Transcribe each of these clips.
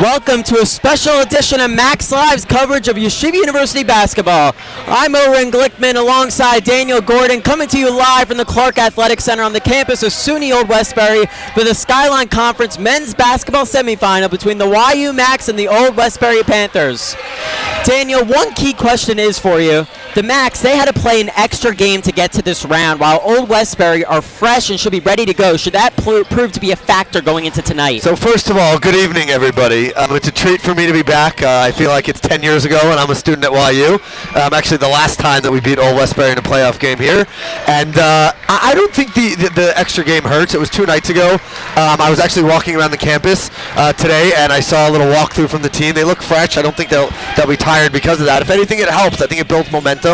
Welcome to a special edition of Max Live's coverage of Yeshiva University basketball. I'm Oren Glickman alongside Daniel Gordon, coming to you live from the Clark Athletic Center on the campus of SUNY Old Westbury for the SKYLINE Conference men's basketball semifinal between the YU Max and the Old Westbury Panthers. Daniel, one key question is for you. The Max, they had to play an extra game to get to this round, while Old Westbury are fresh and should be ready to go. Should that prove to be a factor going into tonight? So first of all, good evening, everybody. It's a treat for me to be back. I feel like it's 10 years ago, and I'm a student at YU. Actually, the last time that we beat Old Westbury in a playoff game here. And I don't think the extra game hurts. It was 2 nights ago. I was actually walking around the campus today, and I saw a little walkthrough from the team. They look fresh. I don't think they'll be tired because of that. If anything, it helps. I think it builds momentum.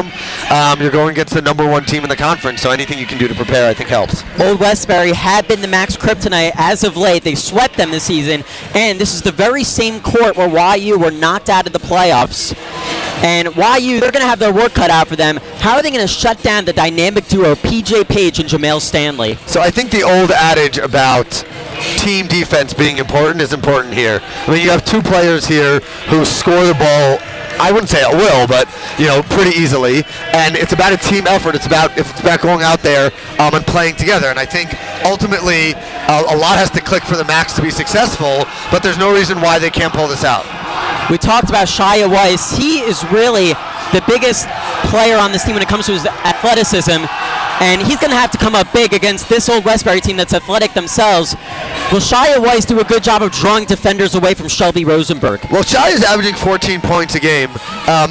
You're going against the #1 team in the conference, so anything you can do to prepare, I think, helps. Old Westbury had been the Max kryptonite as of late. They swept them this season, and this is the very same court where YU were knocked out of the playoffs. And YU, they're going to have their work cut out for them. How are they going to shut down the dynamic duo PJ Page and Jamel Stanley? So I think the old adage about team defense being important is important here. I mean, you have two players here who score the ball, I wouldn't say at will, but pretty easily. And it's about a team effort. It's about going out there and playing together. And I think ultimately a lot has to click for the Macs to be successful. But there's no reason why they can't pull this out. We talked about Shia Weiss. He is really the biggest player on this team when it comes to his athleticism. And he's going to have to come up big against this Old Westbury team that's athletic themselves. Will Shia Weiss do a good job of drawing defenders away from Shelby Rosenberg? Well, Shia is averaging 14 points a game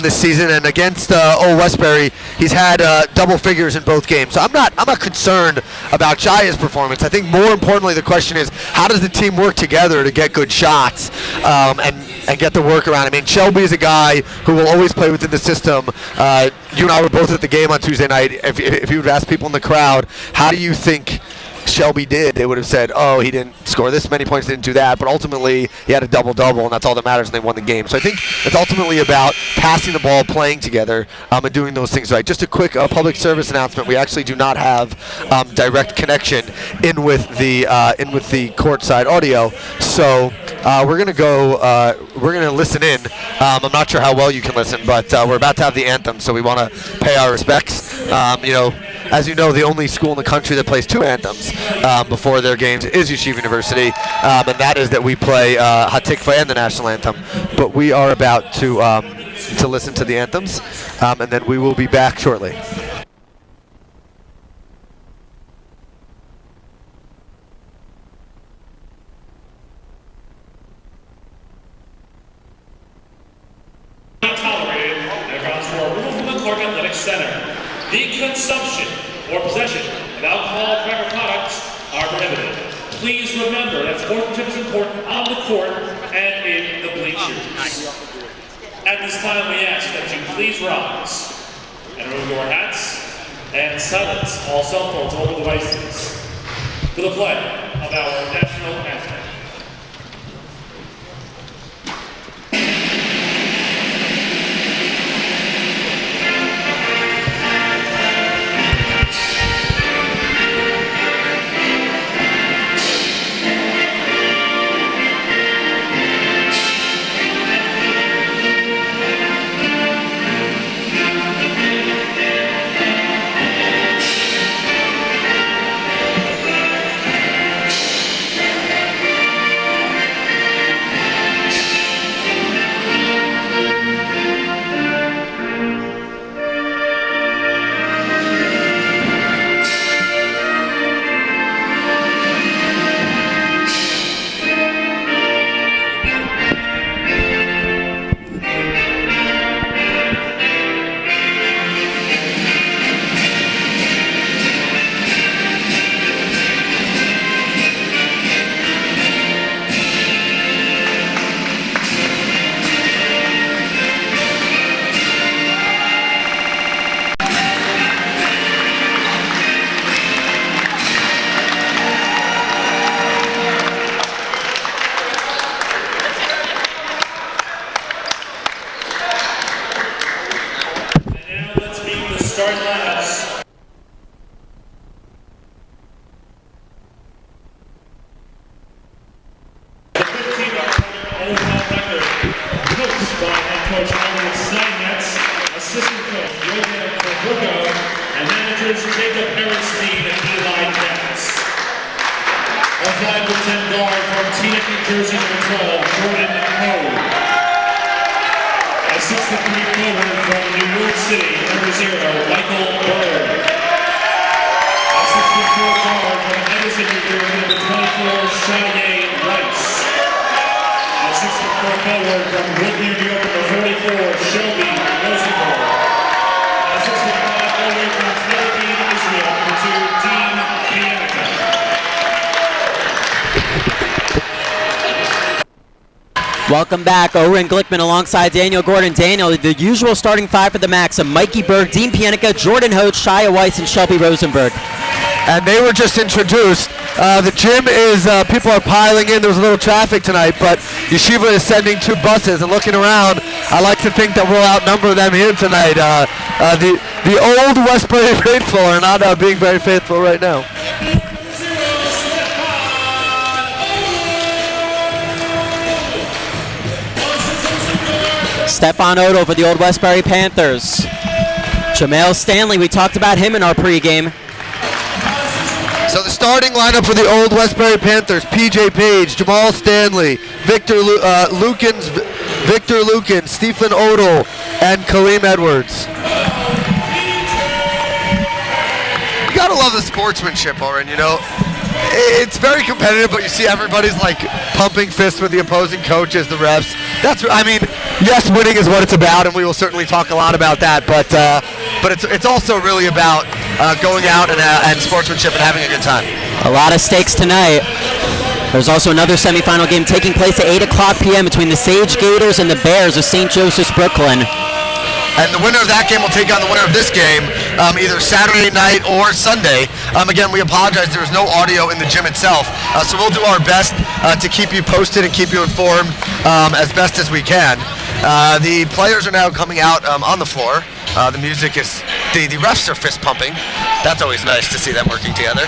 this season, and against Old Westbury, he's had double figures in both games. So I'm not concerned about Shia's performance. I think more importantly, the question is, how does the team work together to get good shots and get the work around? I mean, Shelby is a guy who will always play within the system. You and I were both at the game on Tuesday night. If you would ask people in the crowd, how do you think Shelby did, they would have said, oh, he didn't score this many points, didn't do that, but ultimately he had a double-double, and that's all that matters, and they won the game. So I think it's ultimately about passing the ball, playing together, and doing those things right. Just a quick public service announcement. We actually do not have direct connection in with the courtside audio, so we're gonna listen in. I'm not sure how well you can listen, but we're about to have the anthem, so we want to pay our respects. As you know, the only school in the country that plays two anthems before their games is Yeshiva University, and that is that we play Hatikva and the national anthem. But we are about to listen to the anthems, and then we will be back shortly. Tolerated and accounts for removal from the Clark Athletic Center. The consumption or possession of alcohol or tobacco products are prohibited. Please remember that sportsmanship is important on the court and in the bleachers. At this time, we ask that you please rise and remove your hats and silence all cell phones and mobile devices for the play of our national anthem. Welcome back. Oren Glickman alongside Daniel Gordon. Daniel, the usual starting five for the Macs of Mikey Berg, Dean Pienica, Jordan Hote, Shia Weiss, and Shelby Rosenberg. And they were just introduced. The gym is, people are piling in. There was a little traffic tonight, but Yeshiva is sending two buses. And looking around, I like to think that we'll outnumber them here tonight. The Old Westbury faithful are not being very faithful right now. Stefan Odell for the Old Westbury Panthers. Jamel Stanley, we talked about him in our pregame. So the starting lineup for the Old Westbury Panthers: P.J. Page, Jamal Stanley, Victor Lucan, Stephen Odell, and Kaleem Edwards. You gotta love the sportsmanship, Oren. You know, it's very competitive, but you see everybody's like pumping fists with the opposing coaches, the refs. I mean, yes, winning is what it's about, and we will certainly talk a lot about that. But it's also really about going out and sportsmanship and having a good time. A lot of stakes tonight. There's also another semifinal game taking place at 8 o'clock p.m. between the Sage Gators and the Bears of St. Joseph's Brooklyn. And the winner of that game will take on the winner of this game, either Saturday night or Sunday. Again, we apologize, there's no audio in the gym itself, so we'll do our best to keep you posted and keep you informed as best as we can. The players are now coming out on the floor. The music is, the refs are fist pumping. That's always nice to see them working together.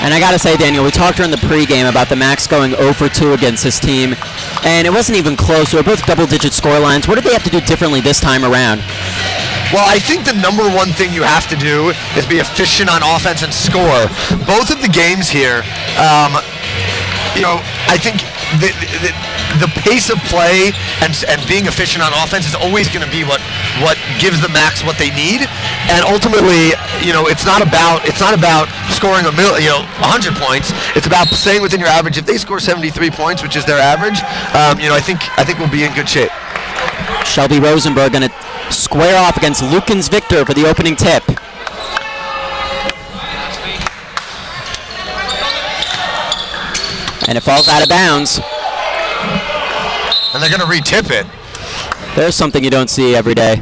And I gotta say, Daniel, we talked during the pregame about the Macs going 0 for 2 against this team, and it wasn't even close. They were both double-digit score lines. What did they have to do differently this time around? Well, I think the number one thing you have to do is be efficient on offense and score. Both of the games here, I think the pace of play and being efficient on offense is always going to be what gives the Macs what they need. And ultimately, it's not about scoring 100 points. It's about staying within your average. If they score 73 points, which is their average, I think we'll be in good shape. Shelby Rosenberg going to square off against Lukens Victor for the opening tip. And it falls out of bounds. And they're going to re-tip it. There's something you don't see every day.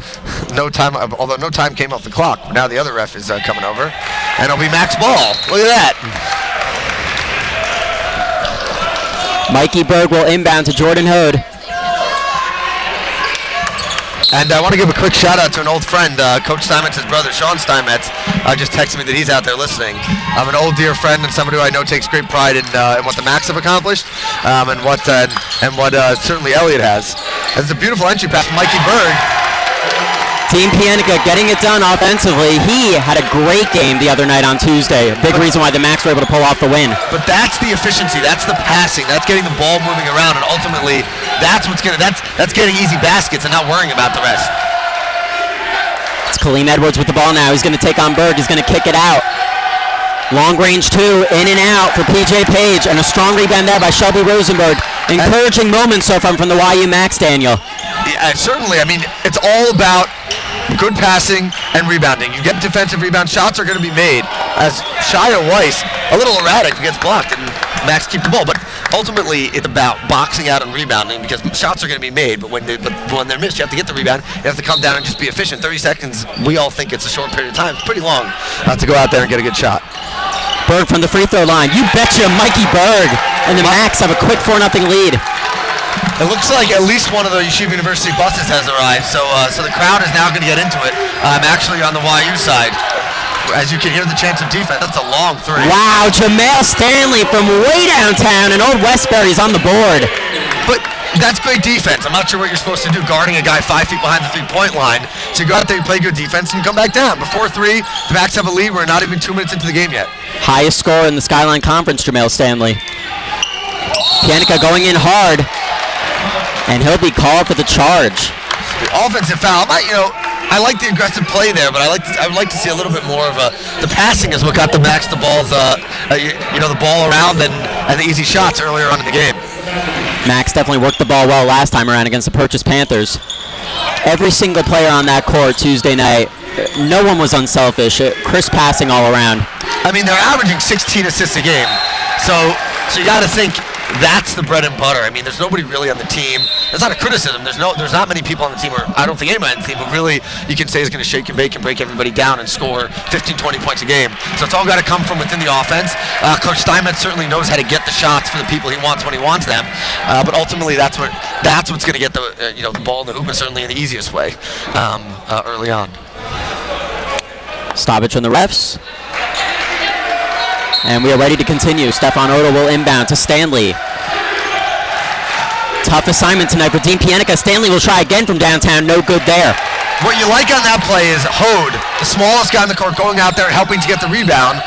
No time, although no time came off the clock. Now the other ref is coming over. And it'll be Max ball. Look at that. Mikey Berg will inbound to Jordan Hode. And I want to give a quick shout out to an old friend, Coach Steinmetz's brother, Sean Steinmetz. Just texted me that he's out there listening. I'm an old dear friend and somebody who I know takes great pride in what the Macs have accomplished, and what certainly Elliott has. It's a beautiful entry pass from Mikey Berg. Team Pienica getting it done offensively. He had a great game the other night on Tuesday. A big reason why the Macs were able to pull off the win. But that's the efficiency. That's the passing. That's getting the ball moving around, and ultimately, that's getting easy baskets and not worrying about the rest. It's Kaleem Edwards with the ball now. He's going to take on Berg. He's going to kick it out. Long range 2, in and out for P.J. Page, and a strong rebound there by Shelby Rosenberg. Encouraging moments so far from the YU Macs, Daniel. Yeah, certainly. I mean, it's all about good passing and rebounding. You get defensive rebound, shots are going to be made. As Shia Weiss, a little erratic, gets blocked, and Max keep the ball. But ultimately, it's about boxing out and rebounding, because shots are going to be made. But when they're missed, you have to get the rebound. You have to come down and just be efficient. 30 seconds, we all think it's a short period of time. It's pretty long to go out there and get a good shot. Berg from the free throw line. You betcha, Mikey Berg. And the Macs have a quick 4-0 lead. It looks like at least one of the Yeshiva University buses has arrived, so the crowd is now going to get into it. I'm actually on the YU side. As you can hear the chants of defense, that's a long three. Wow, Jamel Stanley from way downtown, and Old Westbury's on the board. But that's great defense. I'm not sure what you're supposed to do guarding a guy 5 feet behind the three-point line. So you go out there, you play good defense, and you come back down. Before 3, the Macs have a lead. We're not even 2 minutes into the game yet. Highest score in the SKYLINE Conference, Jamel Stanley. Pienica going in hard, and he'll be called for the charge. The offensive foul. I like the aggressive play there, but I would like to see a little bit more of the passing is what got the Macs the balls, the ball around and the easy shots earlier on in the game. Max definitely worked the ball well last time around against the Purchase Panthers. Every single player on that court Tuesday night, no one was unselfish. Crisp passing all around. I mean, they're averaging 16 assists a game, so you got to think that's the bread and butter. I mean, there's nobody really on the team. It's not a criticism. There's not many people on the team, or I don't think anybody on the team, but really you can say is going to shake and bake and break everybody down and score 15, 20 points a game. So it's all got to come from within the offense. Coach Steinmetz certainly knows how to get the shots for the people he wants when he wants them. But ultimately, that's what's going to get the ball in the hoop, and certainly in the easiest way early on. Stoppage from the refs. And we are ready to continue. Stefan Odell will inbound to Stanley. Tough assignment tonight for Dean Pienica. Stanley will try again from downtown. No good there. What you like on that play is Hode, the smallest guy in the court, going out there helping to get the rebound,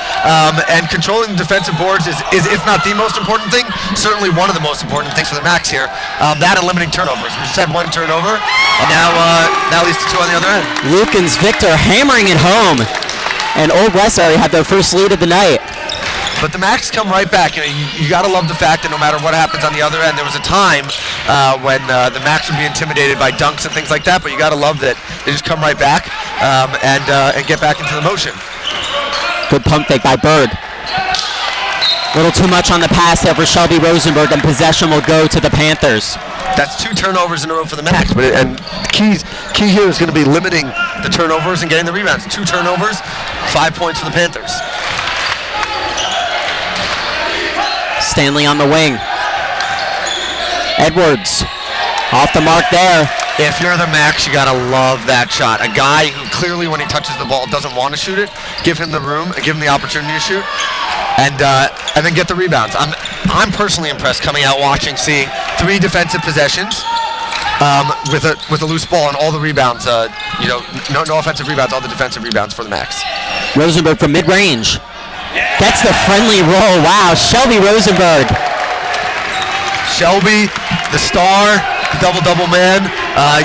and controlling the defensive boards is, if not the most important thing, certainly one of the most important things for the Max here. That and limiting turnovers. We just had one turnover, and now leads to two on the other end. Lukens Victor hammering it home, and Old Westbury had their first lead of the night. But the Max come right back. You got to love the fact that no matter what happens on the other end, there was a time when the Max would be intimidated by dunks and things like that. But you got to love that they just come right back and get back into the motion. Good pump fake by Berg. A little too much on the pass there for Shelby Rosenberg, and possession will go to the Panthers. That's 2 turnovers in a row for the Max. And key here is going to be limiting the turnovers and getting the rebounds. 2 turnovers, 5 points for the Panthers. Stanley on the wing. Edwards off the mark there. If you're the Max, you gotta love that shot. A guy who clearly, when he touches the ball, doesn't want to shoot it. Give him the room and give him the opportunity to shoot, and then get the rebounds. I'm personally impressed coming out watching, seeing 3 defensive possessions with a loose ball and all the rebounds. No offensive rebounds, all the defensive rebounds for the Max. Rosenberg from mid-range. Gets the friendly roll. Wow, Shelby Rosenberg. Shelby, the star, the double-double man.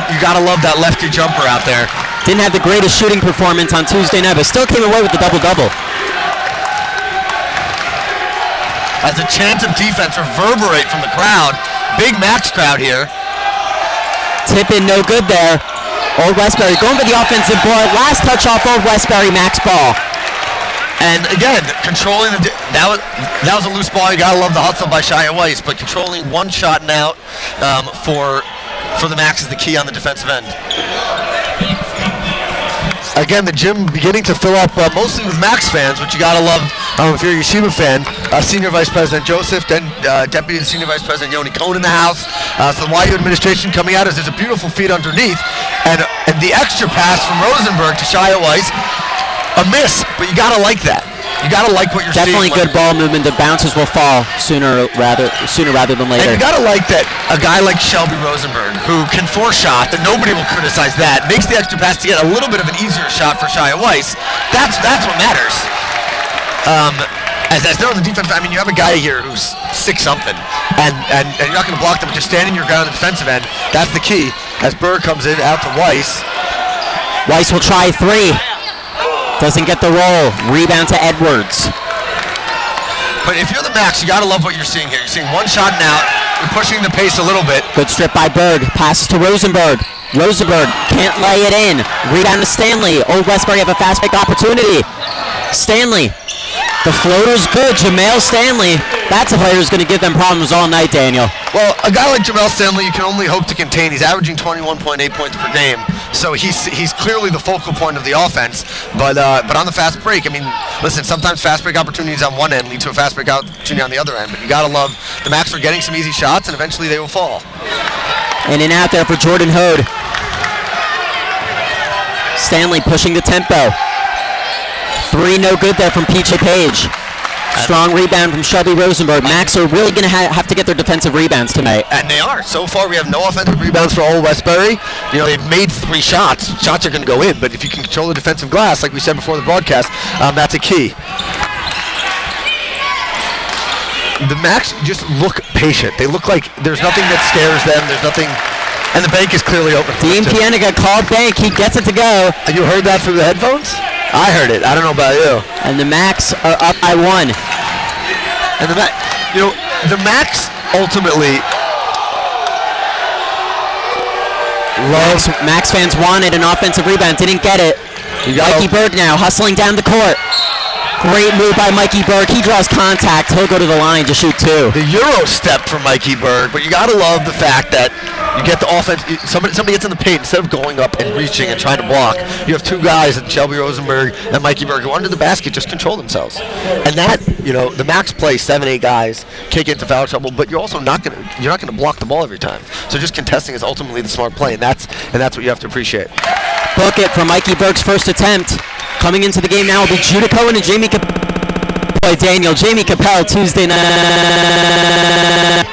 You gotta love that lefty jumper out there. Didn't have the greatest shooting performance on Tuesday night, but still came away with the double-double. As the chants of defense reverberate from the crowd. Big Max crowd here. Tip in, no good there. Old Westbury going for the offensive board. Last touch off Old Westbury, Max ball. And again, controlling that was a loose ball. You gotta love the hustle by Shia Weiss, but controlling one shot and out for the Max is the key on the defensive end. Again, the gym beginning to fill up mostly with Max fans, which you gotta love if you're a Yeshiva fan. Senior Vice President Joseph, then Deputy Senior Vice President Yoni Cohn in the house. So the YU administration coming out as there's a beautiful feed underneath, and the extra pass from Rosenberg to Shia Weiss. A miss, but you gotta like that. You gotta like what you're Definitely seeing. Definitely good ball movement. The bounces will fall sooner rather than later. And you gotta like that a guy like Shelby Rosenberg, who can force shots, and nobody will criticize that, makes the extra pass to get a little bit of an easier shot for Shia Weiss. That's what matters. As they're on the defense, I mean, you have a guy here who's 6-something, and you're not gonna block them, but just standing your ground on the defensive end. That's the key. As Berg comes in out to Weiss. Weiss will try 3. Doesn't get the roll. Rebound to Edwards. But if you're the Max, you gotta love what you're seeing here. You're seeing one shot and out. You're pushing the pace a little bit. Good strip by Berg. Passes to Rosenberg. Rosenberg can't lay it in. Rebound to Stanley. Old Westbury have a fast break opportunity. Stanley. The floater's good. Jamel Stanley. That's a player who's going to give them problems all night, Daniel. Well, a guy like Jamel Stanley, you can only hope to contain. He's averaging 21.8 points per game, so he's clearly the focal point of the offense. But on the fast break, I mean, listen, sometimes fast break opportunities on one end lead to a fast break opportunity on the other end. But you gotta love the Max are getting some easy shots, and eventually they will fall. In and out there for Jordan Hode. Stanley pushing the tempo. 3 no good there from PJ Page. Strong rebound from Shelby Rosenberg. Max are really going to have to get their defensive rebounds tonight. And they are. So far, we have no offensive rebounds for Old Westbury. You know, they've made 3 shots. Shots are going to go in, but if you can control the defensive glass, like we said before the broadcast, that's a key. The Max just look patient. They look like there's nothing that scares them. There's nothing, and the bank is clearly open. Dean Pienica called bank. He gets it to go. You heard that through the headphones? I heard it. I don't know about you. And the Max are up by 1. And the Max ultimately loves. Max fans wanted an offensive rebound, didn't get it. Mikey Berg now hustling down the court. Great move by Mikey Berg. He draws contact. He'll go to the line to shoot 2. The Euro step from Mikey Berg, but you got to love the fact that you get the offense. Somebody gets in the paint instead of going up and reaching and trying to block. You have 2 guys, Shelby Rosenberg and Mikey Berg, who under the basket just control themselves. And that, the Max play 7-8 guys, can't get into foul trouble, but you're also not gonna block the ball every time. So just contesting is ultimately the smart play, and that's what you have to appreciate. Book it for Mikey Berg's first attempt. Coming into the game now will be Judah Cohen and Jamie boy Daniel, Jamie Capel, Tuesday night.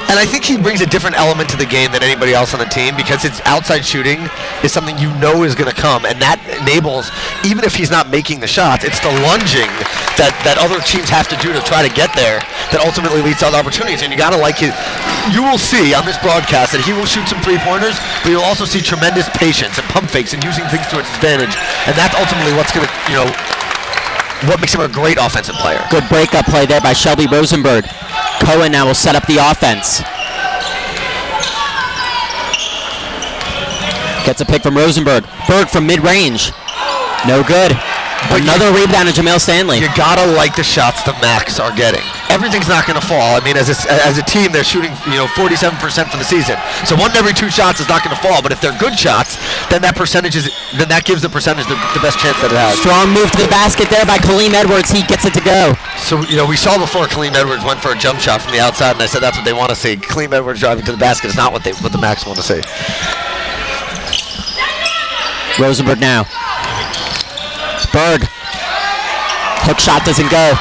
And I think he brings a different element to the game than anybody else on the team because his outside shooting is something you know is going to come, and that enables, even if he's not making the shots, it's the lunging that other teams have to do to try to get there that ultimately leads to other opportunities. And you got to like it. You will see on this broadcast that he will shoot some three-pointers, but you'll also see tremendous patience and pump fakes and using things to its advantage. And that's ultimately what's going to, what makes him a great offensive player. Good breakup play there by Shelby Rosenberg. Cohen now will set up the offense. Gets a pick from Rosenberg. Berg from mid-range. No good. Another rebound of Jamil Stanley. You gotta like the shots the Macs are getting. Everything's not gonna fall. I mean, as a team, they're shooting 47% for the season. So 1 in every 2 shots is not gonna fall. But if they're good shots, then that gives the percentage the best chance that it has. Strong move to the basket there by Kaleem Edwards. He gets it to go. So we saw before Kaleem Edwards went for a jump shot from the outside, and I said that's what they want to see. Kaleem Edwards driving to the basket is not what the Macs want to see. Rosenberg now. Berg. Hook shot doesn't go.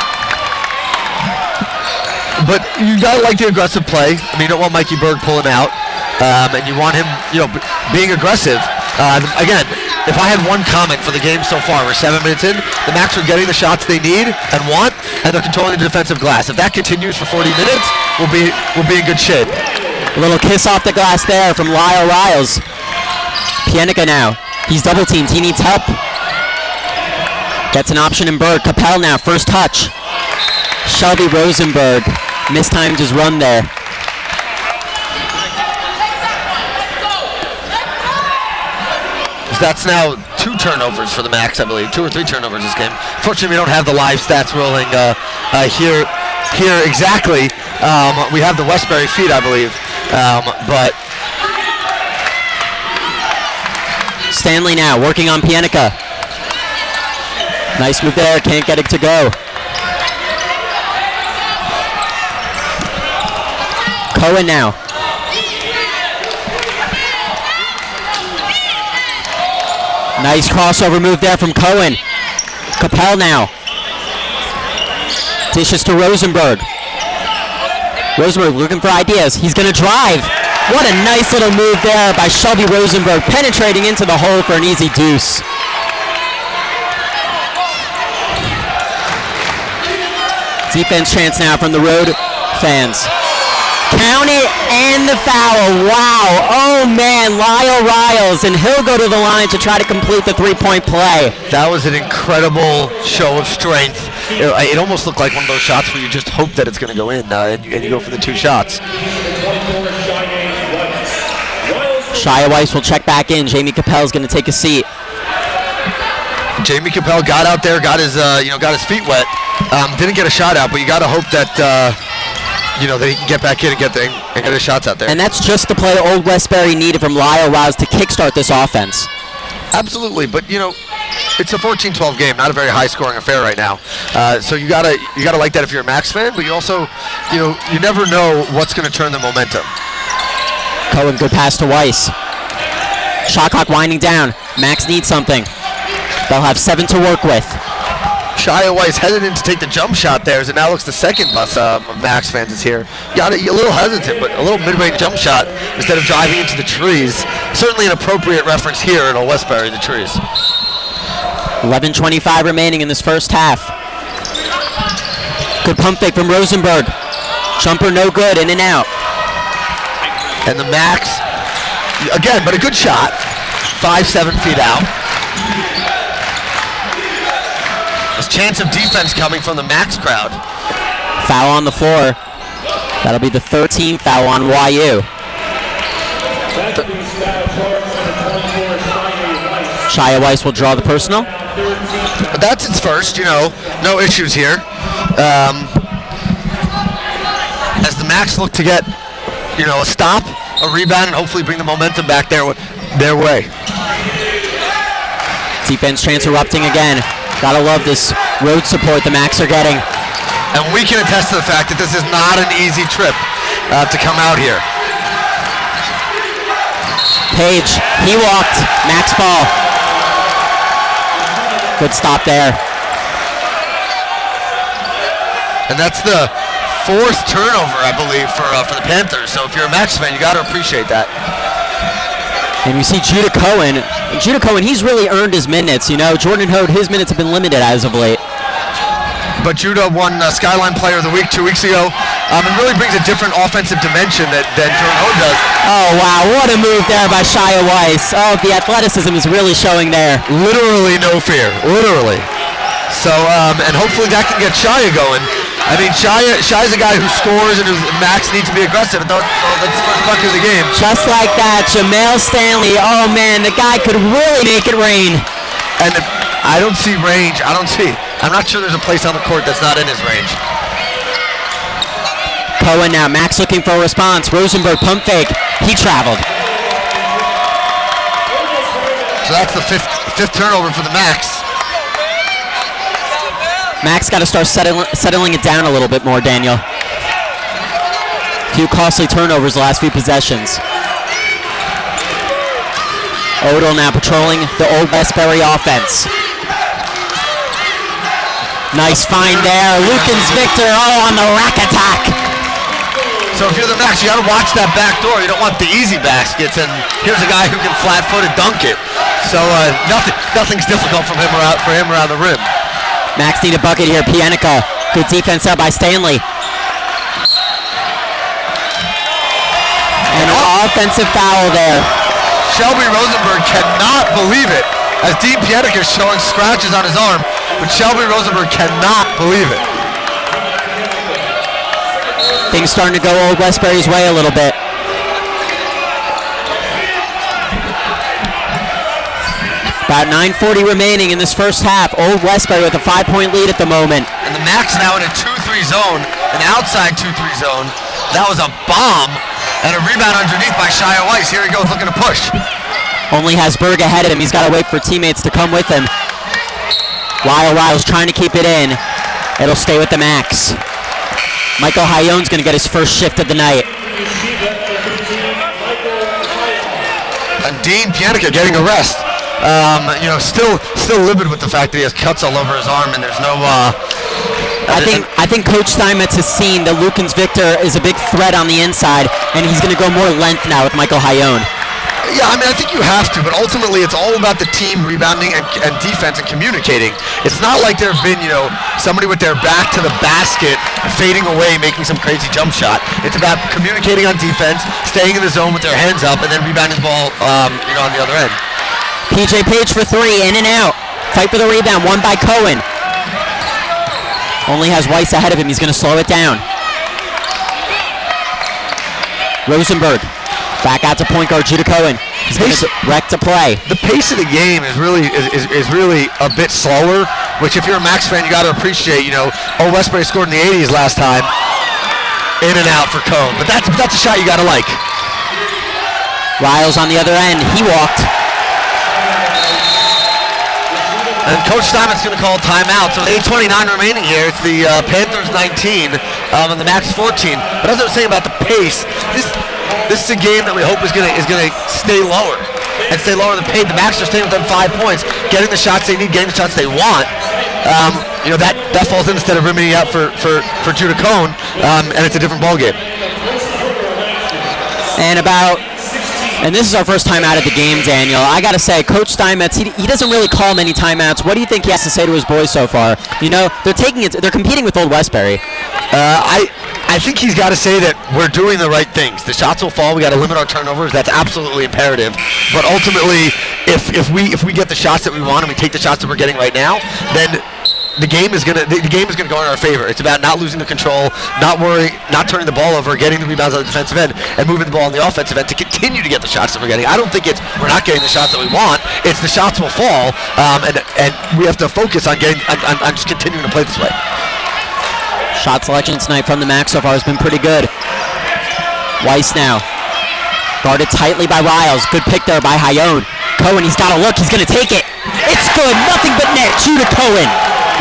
But you gotta like the aggressive play. I mean, you don't want Mikey Berg pulling out, and you want him, being aggressive. Again, if I had one comment for the game so far, we're 7 minutes in. The Macs are getting the shots they need and want, and they're controlling the defensive glass. If that continues for 40 minutes, we'll be in good shape. A little kiss off the glass there from Lyle Riles. Pienica now. He's double teamed. He needs help. Gets an option in Berg. Capel now, first touch. Shelby Rosenberg mistimed his run there. That's now 2 turnovers for the Macs, I believe. 2 or 3 turnovers this game. Fortunately, we don't have the live stats rolling here exactly. We have the Westbury feed, I believe. But Stanley now working on Pienica. Nice move there, can't get it to go. Cohen now. Nice crossover move there from Cohen. Capel now. Dishes to Rosenberg. Rosenberg looking for ideas. He's going to drive. What a nice little move there by Shelby Rosenberg, penetrating into the hole for an easy deuce. Defense chance now from the road fans. Count it and the foul. Wow. Oh, man. Lyle Riles, and he'll go to the line to try to complete the three-point play. That was an incredible show of strength. It almost looked like one of those shots where you just hope that it's going to go in, and you go for the 2 shots. Shia Weiss will check back in. Jamie Capel's going to take a seat. Jamie Capel got out there, got his feet wet. Didn't get a shot out, but you got to hope that that he can get back in and get his shots out there. And that's just the play Old Westbury needed from Lyle Riles to kickstart this offense. Absolutely, but it's a 14-12 game, not a very high-scoring affair right now. So you gotta like that if you're a Macs fan, but you also you never know what's going to turn the momentum. Cohen, good pass to Weiss. Shot clock winding down. Macs need something. They'll have 7 to work with. Shia Weiss hesitant to take the jump shot there as it now looks the second bus of Macs fans is here. You're a little hesitant, but a little mid-range jump shot instead of driving into the trees. Certainly an appropriate reference here at Old Westbury, the trees. 11:25 remaining in this first half. Good pump fake from Rosenberg. Jumper no good, in and out. And the Macs, again, but a good shot. 5-7 feet out. There's chance of defense coming from the Macs crowd. Foul on the floor. That'll be the 13th foul on YU. Shia Weiss will draw the personal. That's its first, no issues here. As the Macs look to get, a stop, a rebound, and hopefully bring the momentum back their way. Defense chance erupting again. Gotta love this road support the Macs are getting. And we can attest to the fact that this is not an easy trip to come out here. Page, he walked. Max ball. Good stop there. And that's the 4th turnover, I believe, for the Panthers. So if you're a Max fan, you got to appreciate that. And you see Judah Cohen. Judah Cohen, he's really earned his minutes. You know, Jordan Hode, his minutes have been limited as of late. But Judah won SKYLINE Player of the Week 2 weeks ago. It really brings a different offensive dimension than Jordan Hode does. Oh, wow. What a move there by Shia Weiss. Oh, the athleticism is really showing there. Literally no fear. Literally. So, and hopefully that can get Shia going. I mean, Shia's a guy who scores and whose Max needs to be aggressive. That's the first bucket of the game. Just like that, Jamel Stanley. Oh, man, the guy could really make it rain. And I don't see range. I'm not sure there's a place on the court that's not in his range. Cohen now. Max looking for a response. Rosenberg pump fake. He traveled. So that's the fifth turnover for the Max. Max got to start settling it down a little bit more, Daniel. A few costly turnovers the last few possessions. Odell now patrolling the Old Westbury offense. Nice find there. Lukens Victor, on the rack attack. So if you're the Max, you got to watch that back door. You don't want the easy baskets, and here's a guy who can flat-footed dunk it. So nothing's difficult for him around the rim. Max need a bucket here. Pienica. Good defense out by Stanley. And an offensive foul there. Shelby Rosenberg cannot believe it, as Dean Pienica is showing scratches on his arm, but Shelby Rosenberg cannot believe it. Things starting to go Old Westbury's way a little bit. About 9:40 remaining in this first half. Old Westbury with a 5-point lead at the moment. And the Max now in a 2-3 zone, an outside 2-3 zone. That was a bomb, and a rebound underneath by Shia Weiss. Here he goes looking to push. Only has Berg ahead of him. He's got to wait for teammates to come with him. Lyle's trying to keep it in. It'll stay with the Max. Michael Hayone's going to get his first shift of the night. And Dean Pienica getting a rest. Still livid with the fact that he has cuts all over his arm, and there's no. I think Coach Steinmetz has seen that Lukens Victor is a big threat on the inside, and he's going to go more length now with Michael Hayone. Yeah, I mean, I think you have to, but ultimately it's all about the team rebounding and defense and communicating. It's not like there have been, somebody with their back to the basket, fading away, making some crazy jump shot. It's about communicating on defense, staying in the zone with their hands up, and then rebounding the ball, on the other end. PJ Page for 3, in and out. Fight for the rebound, won by Cohen. Only has Weiss ahead of him. He's going to slow it down. Rosenberg. Back out to point guard Judah Cohen. He's going to wreck to play. The pace of the game is really a bit slower, which if you're a Max fan, you got to appreciate. Old Westbury scored in the 80s last time. In and out for Cohen. But that's a shot you got to like. Riles on the other end. He walked. And Coach Steinmetz is going to call a timeout. So 8:29 remaining here. It's the Panthers 19 and the Max 14. But as I was saying about the pace, this is a game that we hope is going to stay lower and stay lower than pace. The Max are staying within 5 points, getting the shots they need, getting the shots they want. That falls in instead of rimming out for Judah Cohen, and it's a different ball game. And this is our first time out of the game, Daniel. I got to say, Coach Steinmetz, he doesn't really call many timeouts. What do you think he has to say to his boys so far? They're competing with Old Westbury. I think he's got to say that we're doing the right things. The shots will fall. We got to limit our turnovers. That's absolutely imperative. But ultimately, if we get the shots that we want and we take the shots that we're getting right now, then the game is gonna go in our favor. It's about not losing the control, not turning the ball over, getting the rebounds on the defensive end, and moving the ball on the offensive end to continue to get the shots that we're getting. I don't think we're not getting the shots that we want. It's the shots will fall, and we have to focus on just continuing to play this way. Shot selection tonight from the Max so far has been pretty good. Weiss now. Guarded tightly by Riles. Good pick there by Hayone. Cohen, he's got to look. He's going to take it. It's good. Nothing but net. Judah Cohen.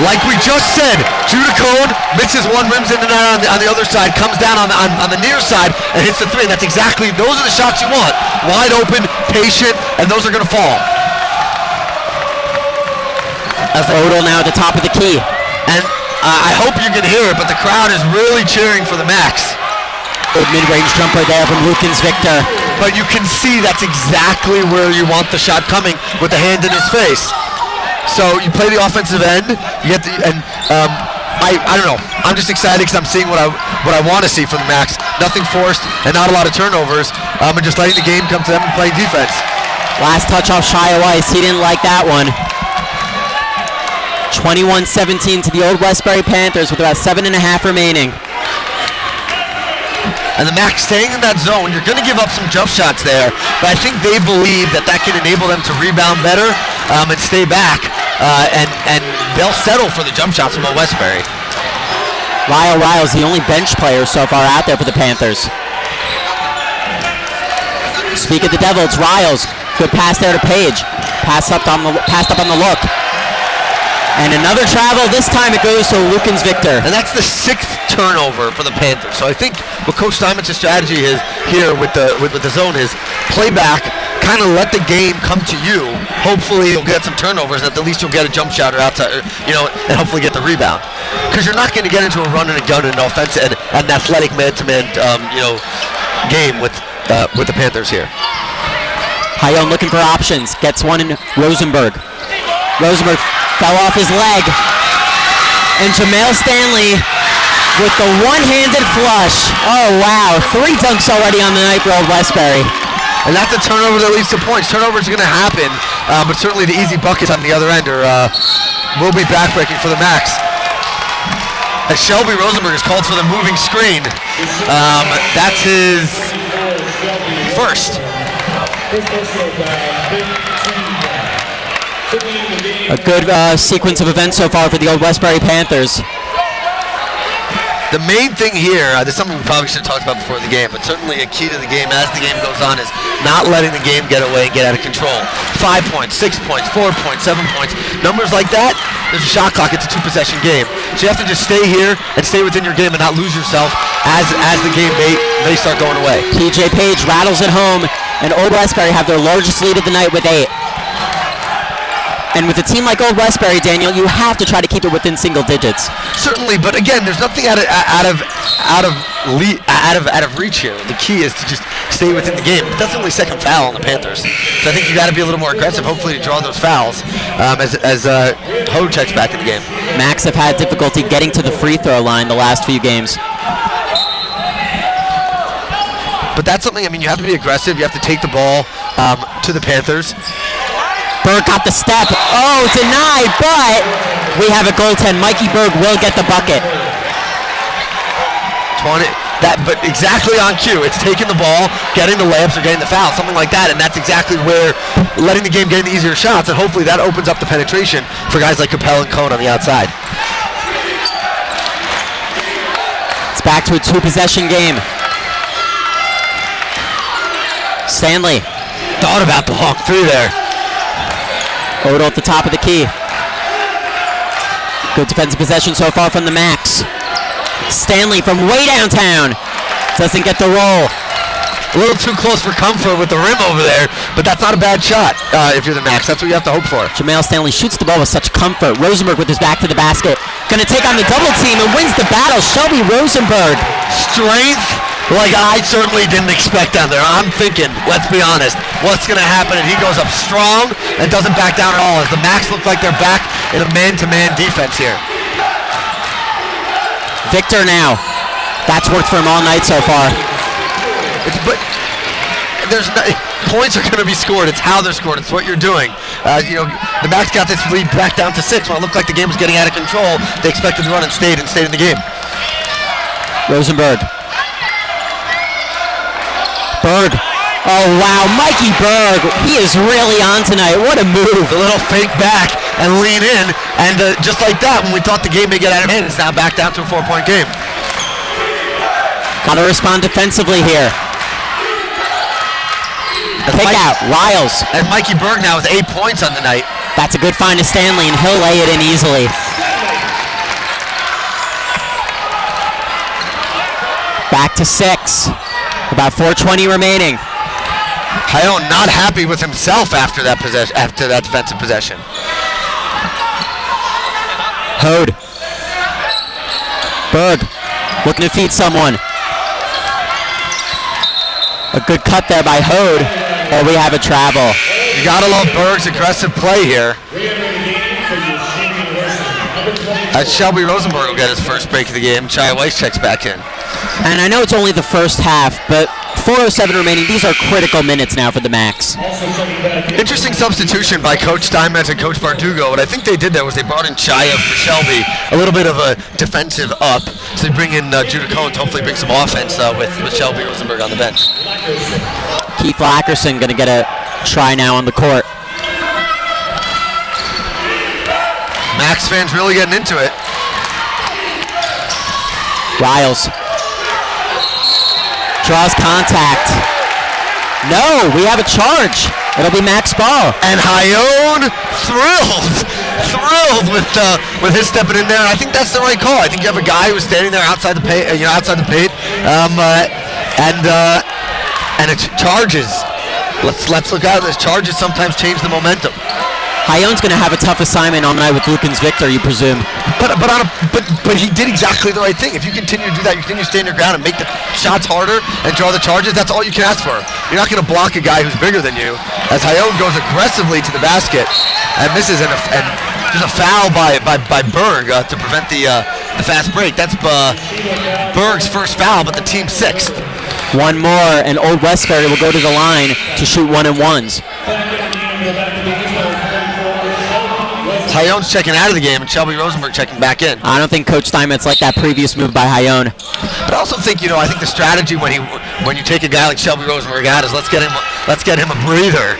Like we just said, Judah Cohen mixes one, rims in and out on the other side, comes down on the near side, and hits the three. And those are the shots you want. Wide open, patient, and those are going to fall. Odell now at the top of the key. And I hope you can hear it, but the crowd is really cheering for the Max. Good mid-range jumper there from Lukens Victor. But you can see that's exactly where you want the shot coming, with the hand in his face. So you play the offensive end, you get I don't know. I'm just excited because I'm seeing what I want to see from the Max. Nothing forced and not a lot of turnovers, and just letting the game come to them and playing defense. Last touch off Shia Weiss. He didn't like that one. 21-17 to the Old Westbury Panthers with about 7.5 remaining. And the Max staying in that zone, you're going to give up some jump shots there, but I think they believe that can enable them to rebound better and stay back, and they'll settle for the jump shots from Old Westbury. Lyle Riles, the only bench player so far out there for the Panthers. Speak of the Devil, it's Riles. Good pass there to Page. Passed up on the look. And another travel, this time it goes to Lukens Victor. And that's the 6th turnover for the Panthers. So I think what Coach Steinmetz's strategy is here with the zone is play back, kind of let the game come to you. Hopefully you'll get some turnovers, and at least you'll get a jump shot or outside, and hopefully get the rebound. Because you're not going to get into a run and a gun and an offense and an athletic man-to-man, game with the Panthers here. Hayone looking for options, gets one in Rosenberg. Rosenberg fell off his leg, and Jamel Stanley with the one-handed flush. Oh wow, 3 dunks already on the night for Old Westbury. And that's a turnover that leads to points. Turnovers are going to happen, but certainly the easy buckets on the other end will be backbreaking for the Max. As Shelby Rosenberg is called for the moving screen. That's his first. A good sequence of events so far for the Old Westbury Panthers. The main thing here, this is something we probably should have talked about before the game, but certainly a key to the game as the game goes on is not letting the game get away and get out of control. 5 points, 6 points, 4 points, 7 points. Numbers like that, there's a shot clock. It's a 2-possession game. So you have to just stay here and stay within your game and not lose yourself as the game may start going away. TJ Page rattles it home, and Old Westbury have their largest lead of the night with 8. And with a team like Old Westbury, Daniel, you have to try to keep it within single digits. Certainly, but again, there's nothing out of reach here. The key is to just stay within the game. That's only second foul on the Panthers, so I think you got to be a little more aggressive. Hopefully, to draw those fouls as Ho checks back in the game. Max have had difficulty getting to the free throw line the last few games. But that's something. I mean, you have to be aggressive. You have to take the ball to the Panthers. Berg got the step. Oh, denied, but we have a goaltend. Mikey Berg will get the bucket. 20. But exactly on cue. It's taking the ball, getting the layups, or getting the foul, something like that, and that's exactly where letting the game get the easier shots, and hopefully that opens up the penetration for guys like Capel and Cohn on the outside. It's back to a 2-possession game. Stanley. Thought about the walk through there. Odo at the top of the key. Good defensive possession so far from the Max. Stanley from way downtown. Doesn't get the roll. A little too close for comfort with the rim over there, but that's not a bad shot if you're the Max. That's what you have to hope for. Jamel Stanley shoots the ball with such comfort. Rosenberg with his back to the basket. Going to take on the double team and wins the battle. Shelby Rosenberg. Strength like I certainly didn't expect down there. I'm thinking, let's be honest, what's going to happen? And he goes up strong and doesn't back down at all, as the Max look like they're back in a man-to-man defense here. Victor now. That's worked for him all night so far. But points are going to be scored. It's how they're scored. It's what you're doing. The Max got this lead back down to 6 when it looked like the game was getting out of control. They expected to run and stayed in the game. Rosenberg. Berg. Oh, wow. Mikey Berg. He is really on tonight. What a move. A little fake back and lean in. And just like that, when we thought the game may get out of hand, it's now back down to a 4-point game. Got to respond defensively here. Pick out. Riles. And Mikey Berg now with 8 points on the night. That's a good find to Stanley, and he'll lay it in easily. Back to 6. About 4:20 remaining. Hayone not happy with himself after that defensive possession. Hode. Berg looking to feed someone. A good cut there by Hode, or we have a travel. You gotta love Berg's aggressive play here. Shelby Rosenberg will get his first break of the game. Chai Weiss checks back in. And I know it's only the first half, but 4:07 remaining. These are critical minutes now for the Max. Interesting substitution by Coach Steinmetz and Coach Bardugo. What I think they did there was they brought in Chaya for Shelby, a little bit of a defensive up. So they bring in Judah Cohen to hopefully bring some offense with Shelby Rosenberg on the bench. Keith Lackerson going to get a try now on the court. Max fans really getting into it. Riles draws contact. No, we have a charge. It'll be Max ball. And Hayone thrilled with his stepping in there. And I think that's the right call. I think you have a guy who's standing there outside the paint, and it charges. Let's look out. Those charges sometimes change the momentum. Hayone's going to have a tough assignment all night with Lukens Victor, you presume. But he did exactly the right thing. If you continue to do that, you continue to stand your ground and make the shots harder and draw the charges, that's all you can ask for. You're not going to block a guy who's bigger than you. As Hayone goes aggressively to the basket and misses, and there's a foul by Berg to prevent the fast break. That's Berg's first foul, but the team's sixth. One more, and Old Westbury will go to the line to shoot 1-and-1s. Hayone's checking out of the game, and Shelby Rosenberg checking back in. I don't think Coach Steinmetz liked that previous move by Hayone. But I also think, I think the strategy when you take a guy like Shelby Rosenberg out is let's get him a breather,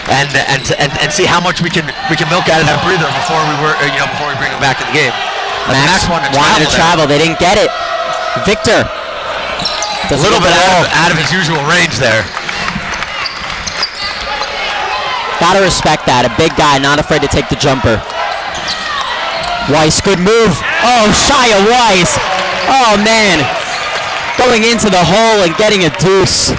and see how much we can milk out of that breather before we bring him back in the game. Max wanted to travel. They didn't get it. Victor. A little bit out of his usual range there. Gotta respect that. A big guy, not afraid to take the jumper. Weiss, good move. Oh, Shia Weiss. Oh, man. Going into the hole and getting a deuce.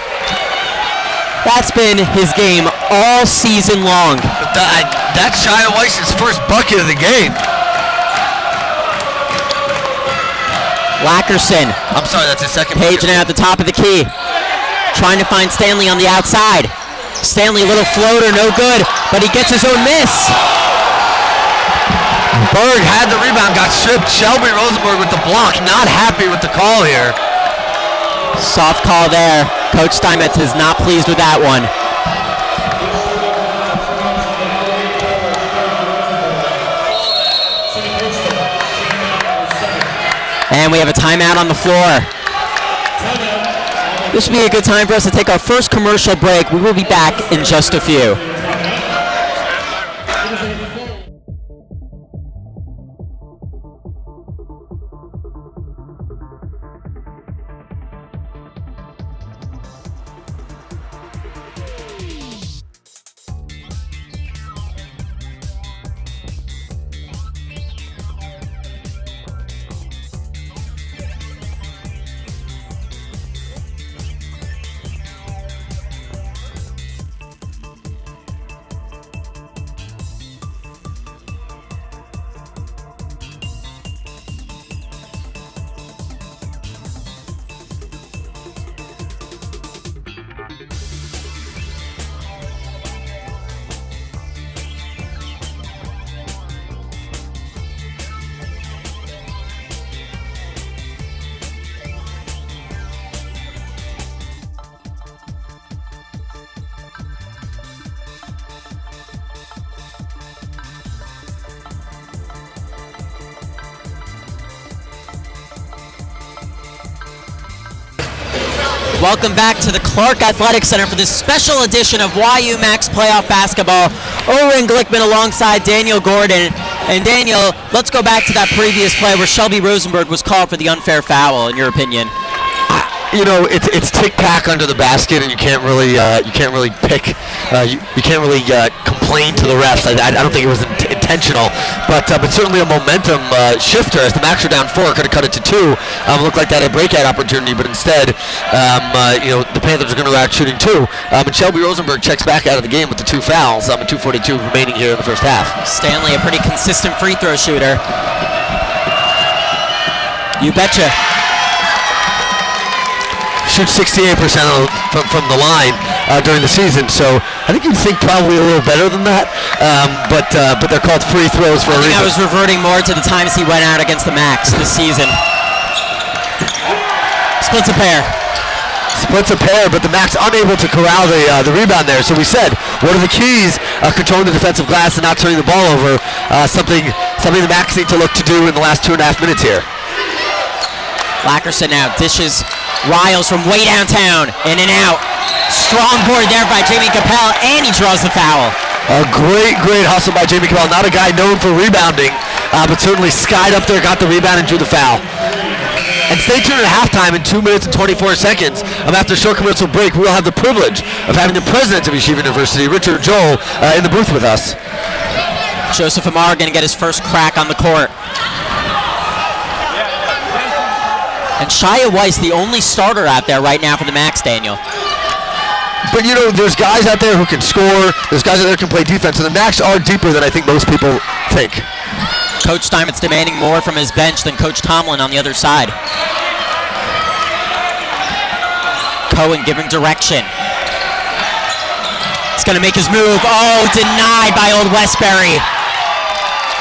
That's been his game all season long. That's Shia Weiss's first bucket of the game. Lackerson. I'm sorry, that's his second. Page now at the top of the key. Trying to find Stanley on the outside. Stanley, a little floater, no good, but he gets his own miss. Berg had the rebound, got stripped. Shelby Rosenberg with the block, not happy with the call here. Soft call there. Coach Steinmetz is not pleased with that one. And we have a timeout on the floor. This would be a good time for us to take our first commercial break. We will be back in just a few. Welcome back to the Clark Athletic Center for this special edition of YU Max Playoff Basketball. Owen Glickman alongside Daniel Gordon. And Daniel, let's go back to that previous play where Shelby Rosenberg was called for the unfair foul, in your opinion. It's tick-tack under the basket, and you can't really pick. You can't really complain to the refs. I don't think it was intentional, but certainly a momentum shifter. As the Max were down 4, could have cut it to 2. Looked like that had a breakout opportunity, but instead, the Panthers are going to go out shooting 2. And Shelby Rosenberg checks back out of the game with the 2 fouls. With 2:42 remaining here in the first half. Stanley, a pretty consistent free throw shooter. You betcha. Shoots 68% from the line during the season, so I think you'd think probably a little better than that, but they're called free throws for a reason. I was reverting more to the times he went out against the Max this season. Splits a pair. Splits a pair, but the Max unable to corral the rebound there. So we said, what are the keys? Controlling the defensive glass and not turning the ball over. Something the Max need to look to do in the last 2.5 minutes here. Lackerson now dishes Riles from way downtown, in and out. Strong board there by Jamie Capel, and he draws the foul. A great hustle by Jamie Capel. Not a guy known for rebounding, but certainly skied up there, got the rebound, and drew the foul. And stay tuned at halftime in 2 minutes and 24 seconds. After a short commercial break, we will have the privilege of having the president of Yeshiva University, Richard Joel, in the booth with us. Joseph Amar going to get his first crack on the court. And Shia Weiss, the only starter out there right now for the Max, Daniel. But you know, there's guys out there who can score. There's guys out there who can play defense. And the Max are deeper than I think most people think. Coach Steinmetz demanding more from his bench than Coach Tomlin on the other side. Cohen giving direction. He's going to make his move. Oh, denied by Old Westbury.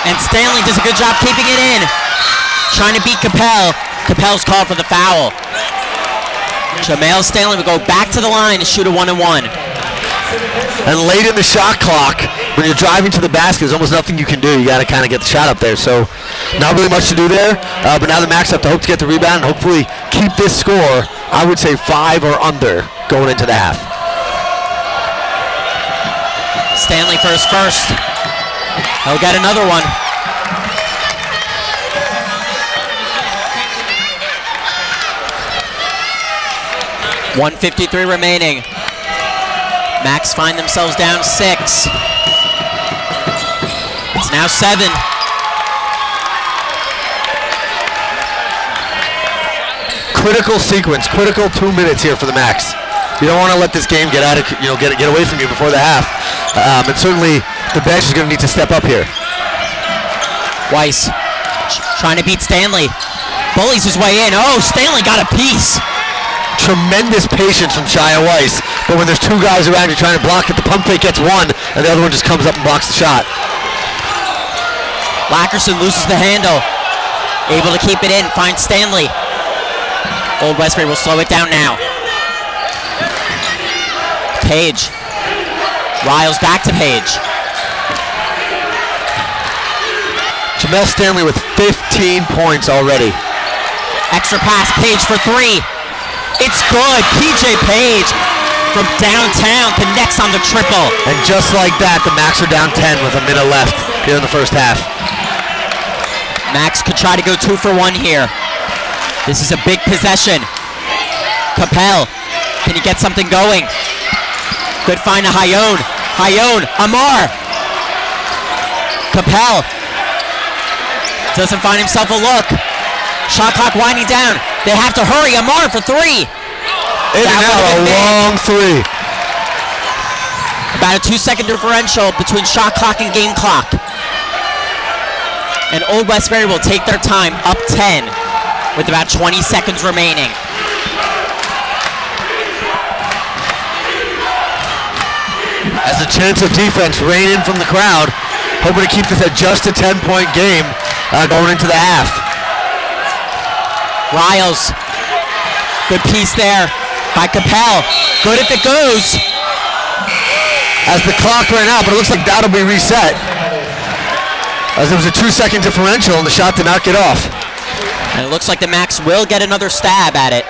And Stanley does a good job keeping it in. Trying to beat Capel. Capel's called for the foul. Jamel Stanley will go back to the line and shoot a 1-and-1. And late in the shot clock, when you're driving to the basket, there's almost nothing you can do. You got to kind of get the shot up there. So not really much to do there. But now the Max have to hope to get the rebound and hopefully keep this score, I would say 5 or under, going into the half. Stanley for his first. He'll get another one. .153 remaining. Max find themselves down 6. It's now 7. Critical sequence, critical 2 minutes here for the Max. You don't want to let this game get out of, get away from you before the half. And certainly the bench is going to need to step up here. Weiss trying to beat Stanley. Bullies his way in. Oh, Stanley got a piece. Tremendous patience from Shia Weiss, but when there's 2 guys around you trying to block it, the pump fake gets one, and the other one just comes up and blocks the shot. Lackerson loses the handle. Able to keep it in, finds Stanley. Old Westbury will slow it down now. Page. Riles back to Page. Jamel Stanley with 15 points already. Extra pass, Page for 3. It's good. PJ Page from downtown connects on the triple. And just like that, the Max are down 10 with a minute left here in the first half. Max could try to go 2 for 1 here. This is a big possession. Capel, can he get something going? Good find to Hayone. Hayone, Amar. Capel doesn't find himself a look. Shot clock winding down. They have to hurry. Amar for 3. In and out, a long 3. About a 2-second differential between shot clock and game clock. And Old Westbury will take their time up 10 with about 20 seconds remaining. As a chance of defense rain in from the crowd, hoping to keep this at just a 10-point game going into the half. Riles, good piece there by Capel. Good if it goes. As the clock ran out, but it looks like that'll be reset. As there was a 2-second differential and the shot did not get off. And it looks like the Max will get another stab at it.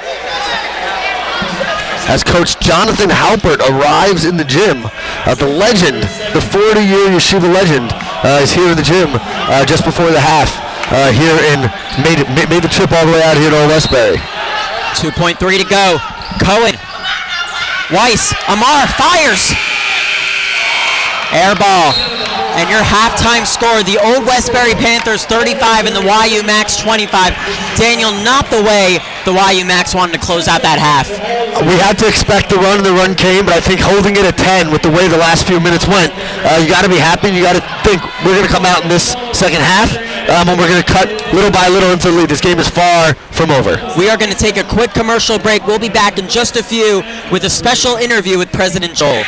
As Coach Jonathan Halpert arrives in the gym. The legend, the 40-year Yeshiva legend, is here in the gym just before the half. Here in made the trip all the way out here to Old Westbury. 2.3 to go. Cohen, Weiss, Amar fires. Air ball. And your halftime score, the Old Westbury Panthers 35 and the YU Max 25. Daniel, not the way the YU Max wanted to close out that half. We had to expect the run, and the run came, but I think holding it at 10 with the way the last few minutes went, you got to be happy. You got to think we're going to come out in this second half and we're going to cut little by little into the lead. This game is far from over. We are going to take a quick commercial break. We'll be back in just a few with a special interview with President Joel.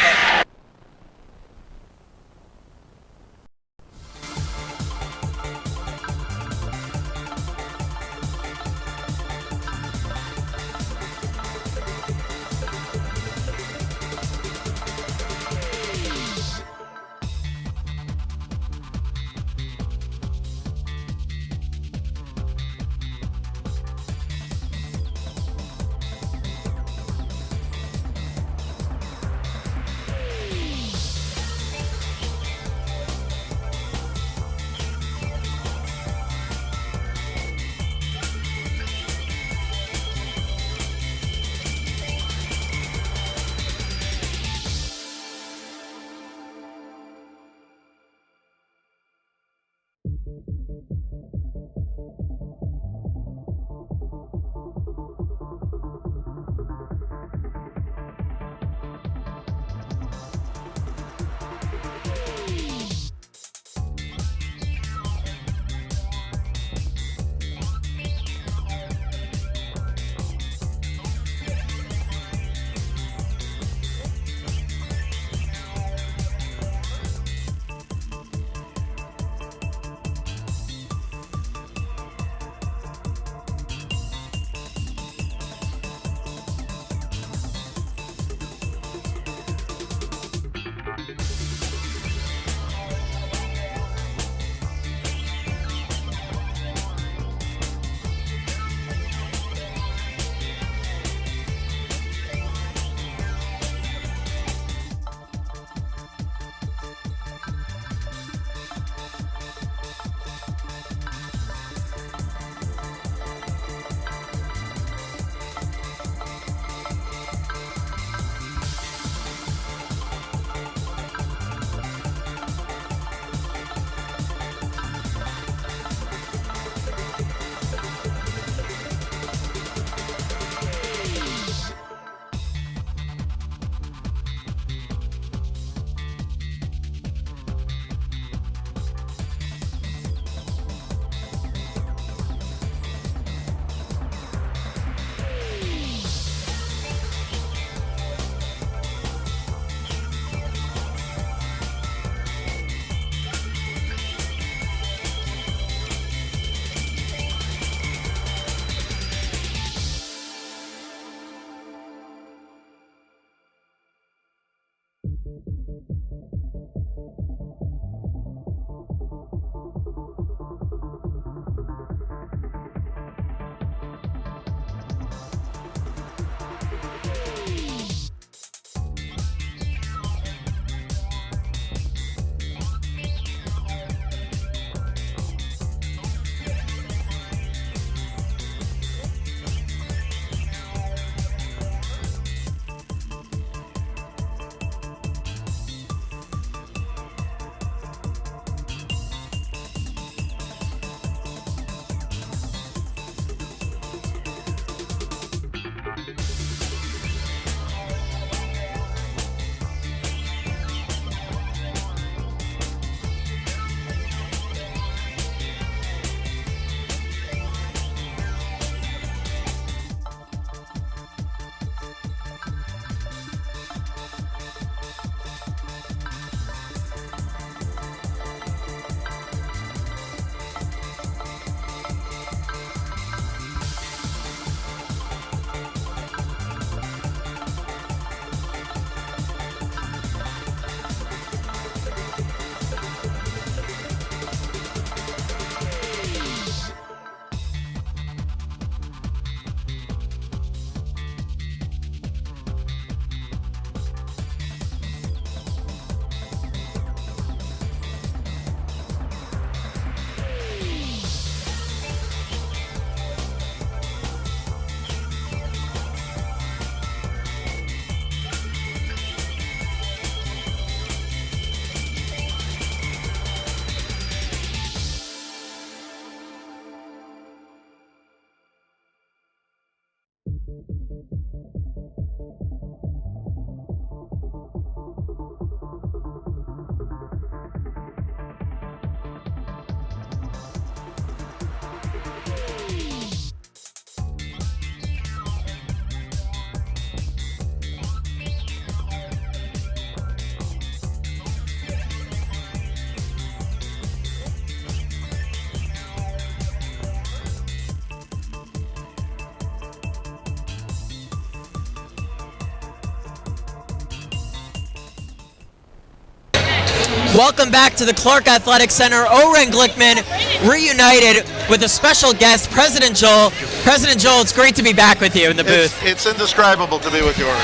Welcome back to the Clark Athletic Center. Oren Glickman reunited with a special guest, President Joel. President Joel, it's great to be back with you in the booth. It's indescribable to be with you, Oren.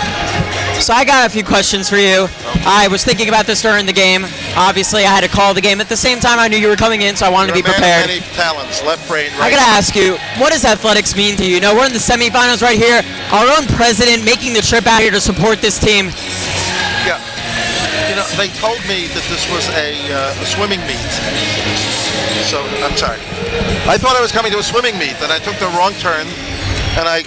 So I got a few questions for you. I was thinking about this during the game. Obviously, I had to call the game. At the same time, I knew you were coming in, so I wanted to be prepared. Many talents, left brain, right. I got to ask you, what does athletics mean to you? You know, we're in the semifinals right here. Our own president making the trip out here to support this team. Yeah. You know, they told me that this was a swimming meet. So, I'm sorry. I thought I was coming to a swimming meet, and I took the wrong turn, and I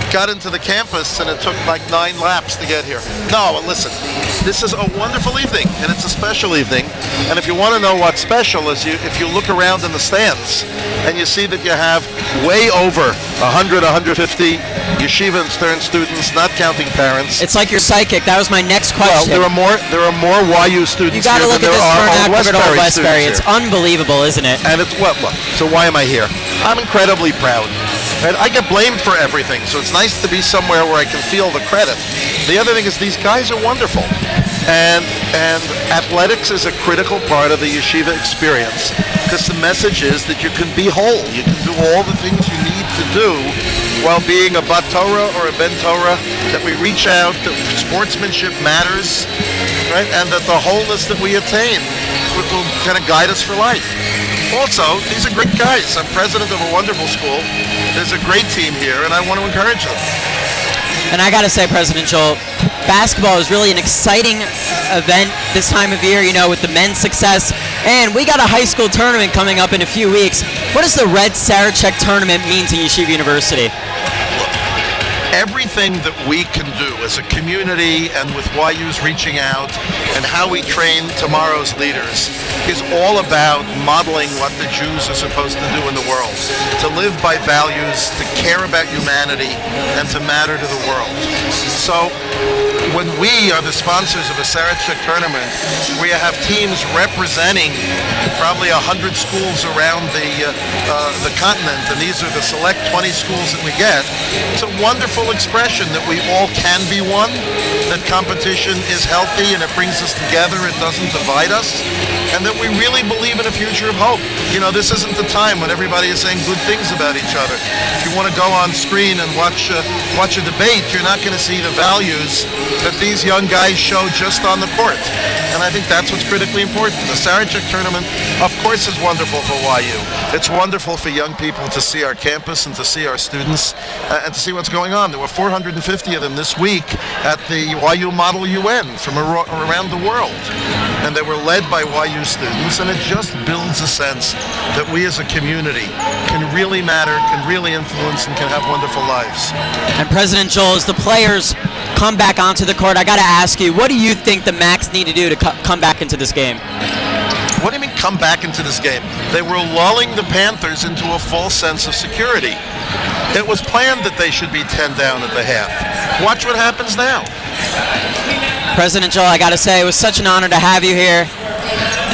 got into the campus, and it took like 9 laps to get here. No, listen, this is a wonderful evening, and it's a special evening. And if you want to know what's special, is if you look around in the stands, and you see that you have way over 100, 150 Yeshiva and Stern students, not counting parents. It's like you're psychic. That was my next question. Well, there are more YU students you gotta here look than at there this are Old Westbury It's students here. unbelievable, isn't it? And it's what? So why am I here? I'm incredibly proud. And I get blamed for everything, so it's nice to be somewhere where I can feel the credit. The other thing is these guys are wonderful. And athletics is a critical part of the yeshiva experience, because the message is that you can be whole. You can do all the things you need to do while being a Bat Torah or a Ben Torah, that we reach out, that sportsmanship matters, right? And that the wholeness that we attain will kind of guide us for life. Also, these are great guys. I'm president of a wonderful school. There's a great team here, and I want to encourage them. And I got to say, President Joel, basketball is really an exciting event this time of year, you know, with the men's success. And we got a high school tournament coming up in a few weeks. What does the Red Sarachek tournament mean to Yeshiva University? Everything that we can do as a community and with YU's reaching out and how we train tomorrow's leaders is all about modeling what the Jews are supposed to do in the world. To live by values, to care about humanity, and to matter to the world. So when we are the sponsors of a Sarachek tournament, we have teams representing probably 100 schools around the continent, and these are the select 20 schools that we get. It's a wonderful expression that we all can be one, that competition is healthy and it brings us together, it doesn't divide us, and that we really believe in a future of hope. You know, this isn't the time when everybody is saying good things about each other. If you want to go on screen and watch a debate, you're not going to see the values that these young guys show just on the court. And I think that's what's critically important. The Sarachek tournament, of course, is wonderful for YU. It's wonderful for young people to see our campus and to see our students and to see what's going on. There were 450 of them this week at the YU Model UN from around the world. And they were led by YU students, and it just builds a sense that we as a community can really matter, can really influence, and can have wonderful lives. And President Joel, as the players come back onto the court, I got to ask you, what do you think the Macs need to do to come back into this game? What do you mean come back into this game? They were lulling the Panthers into a false sense of security. It was planned that they should be 10 down at the half. Watch what happens now. President Joel, I got to say, it was such an honor to have you here.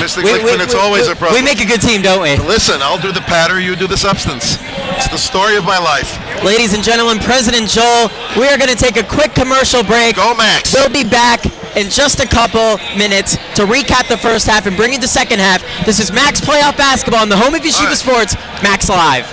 Mr. Glickman, it's always a problem. We make a good team, don't we? Listen, I'll do the patter, you do the substance. It's the story of my life. Ladies and gentlemen, President Joel, we are going to take a quick commercial break. Go Max. We'll be back in just a couple minutes to recap the first half and bring you the second half. This is Max Playoff Basketball on the home of Yeshiva Sports, Max Live.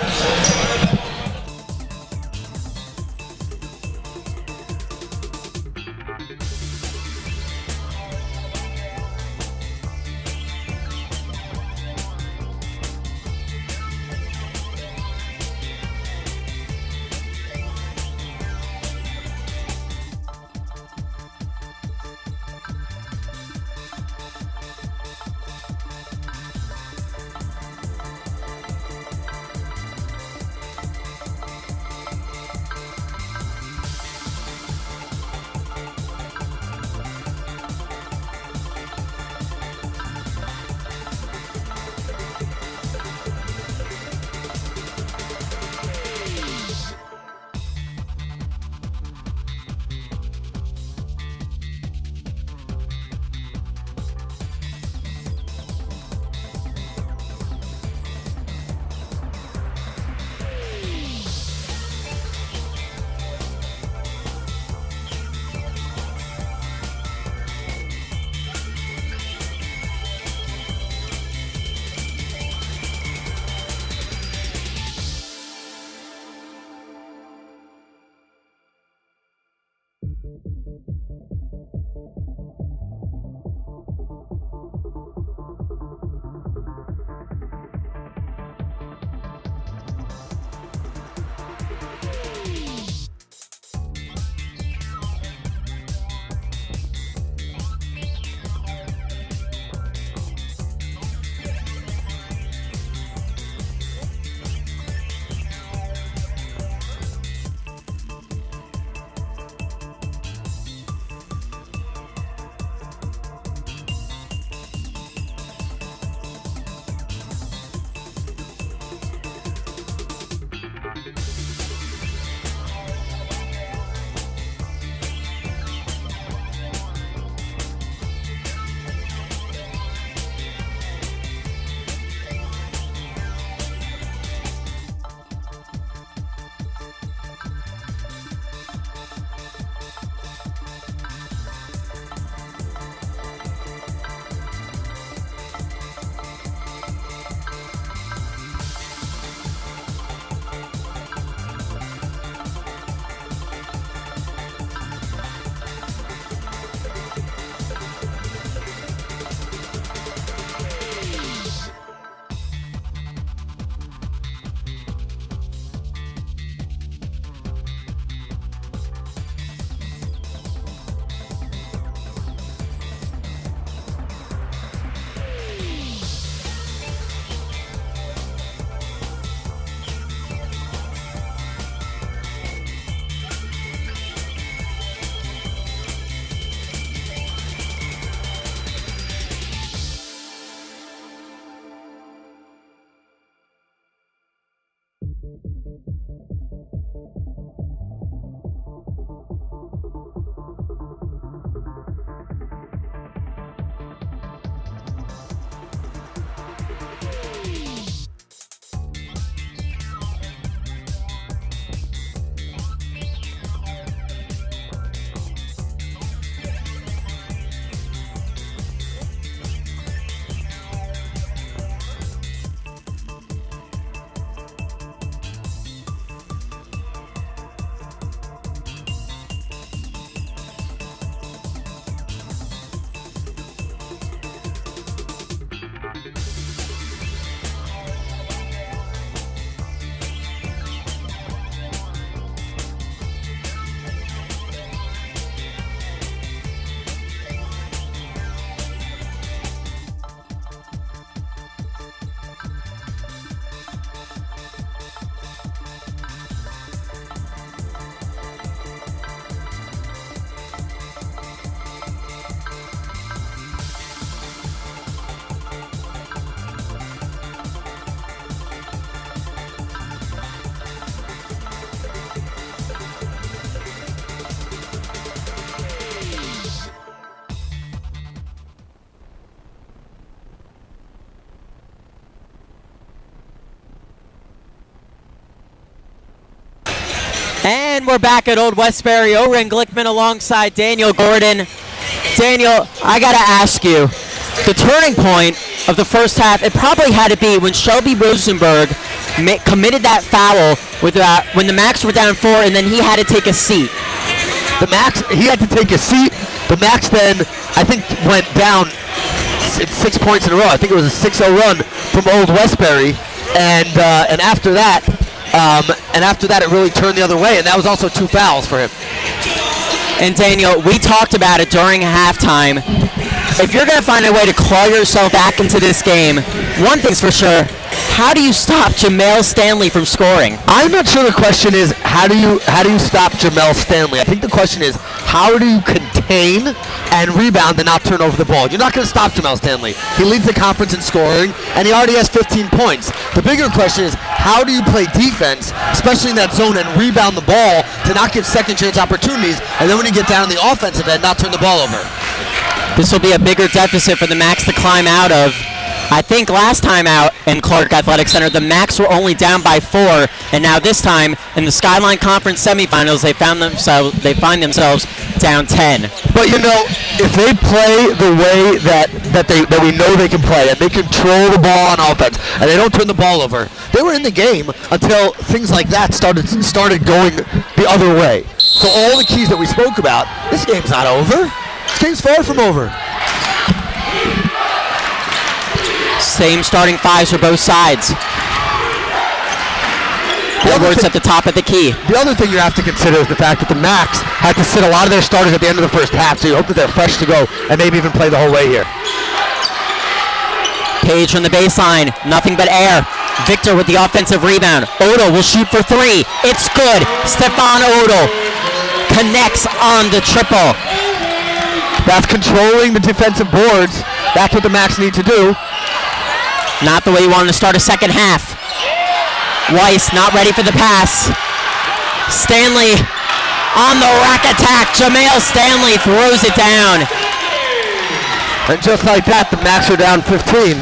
And we're back at Old Westbury. Oren Glickman alongside Daniel Gordon. Daniel, I got to ask you, the turning point of the first half, it probably had to be when Shelby Rosenberg committed that foul when the Max were down 4, and then he had to take a seat. He had to take a seat. The Max then, I think, went down 6 points in a row. I think it was a 6-0 run from Old Westbury, and after that, it really turned the other way, and that was also 2 fouls for him. And Daniel, we talked about it during halftime. If you're going to find a way to claw yourself back into this game, one thing's for sure, how do you stop Jamel Stanley from scoring? I'm not sure the question is how do you stop Jamel Stanley. I think the question is how do you contain and rebound and not turn over the ball. You're not going to stop Jamel Stanley. He leads the conference in scoring, and he already has 15 points. The bigger question is how do you play defense, especially in that zone, and rebound the ball to not give second chance opportunities, and then when you get down on the offensive end, not turn the ball over. This will be a bigger deficit for the Max to climb out of. I think last time out in Clark Athletic Center, the Max were only down by 4, and now this time in the SKYLINE Conference semifinals, they find themselves down 10. But you know, if they play the way that we know they can play, and they control the ball on offense, and they don't turn the ball over, they were in the game until things like that started going the other way. So all the keys that we spoke about, this game's not over. This game's far from over. Same starting fives for both sides. Edwards at the top of the key. The other thing you have to consider is the fact that the Macs had to sit a lot of their starters at the end of the first half, so you hope that they're fresh to go and maybe even play the whole way here. Page from the baseline, nothing but air. Victor with the offensive rebound. Odo will shoot for three. It's good. Stefan Odo connects on the triple. That's controlling the defensive boards. That's what the Macs need to do. Not the way you wanted to start a second half. Weiss not ready for the pass. Stanley on the rack attack. Jamel Stanley throws it down. And just like that, the Macs are down 15.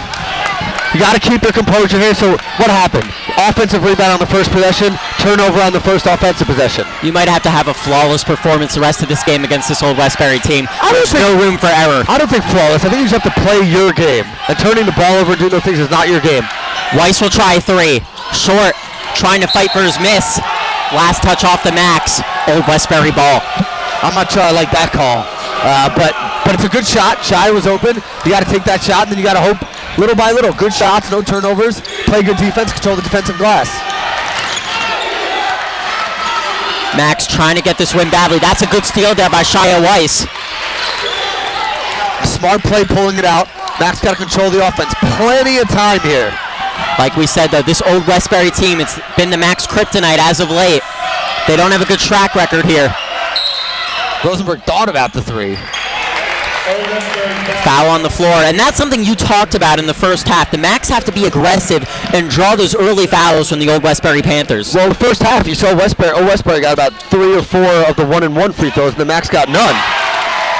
You got to keep your composure here. So what happened? Offensive rebound on the first possession, turnover on the first offensive possession. You might have to have a flawless performance the rest of this game against this Old Westbury team. There's no room for error. I don't think flawless. I think you just have to play your game. And turning the ball over and doing those things is not your game. Weiss will try three. Short, trying to fight for his miss. Last touch off the Max. Old Westbury ball. I'm not sure I like that call. But it's a good shot. Shy was open. You got to take that shot, and then you got to hope little by little. Good shots, no turnovers. Play good defense, control the defensive glass. Max trying to get this win badly. That's a good steal there by Shia Weiss. Smart play pulling it out. Max got to control the offense. Plenty of time here. Like we said, though, this Old Westbury team, it's been the Max kryptonite as of late. They don't have a good track record here. Rosenberg thought about the three. Foul on the floor, and that's something you talked about in the first half. The Macs have to be aggressive and draw those early fouls from the Old Westbury Panthers. Well, the first half, you saw Old Westbury got about 3 or 4 of the 1-and-1 free throws, and the Macs got none.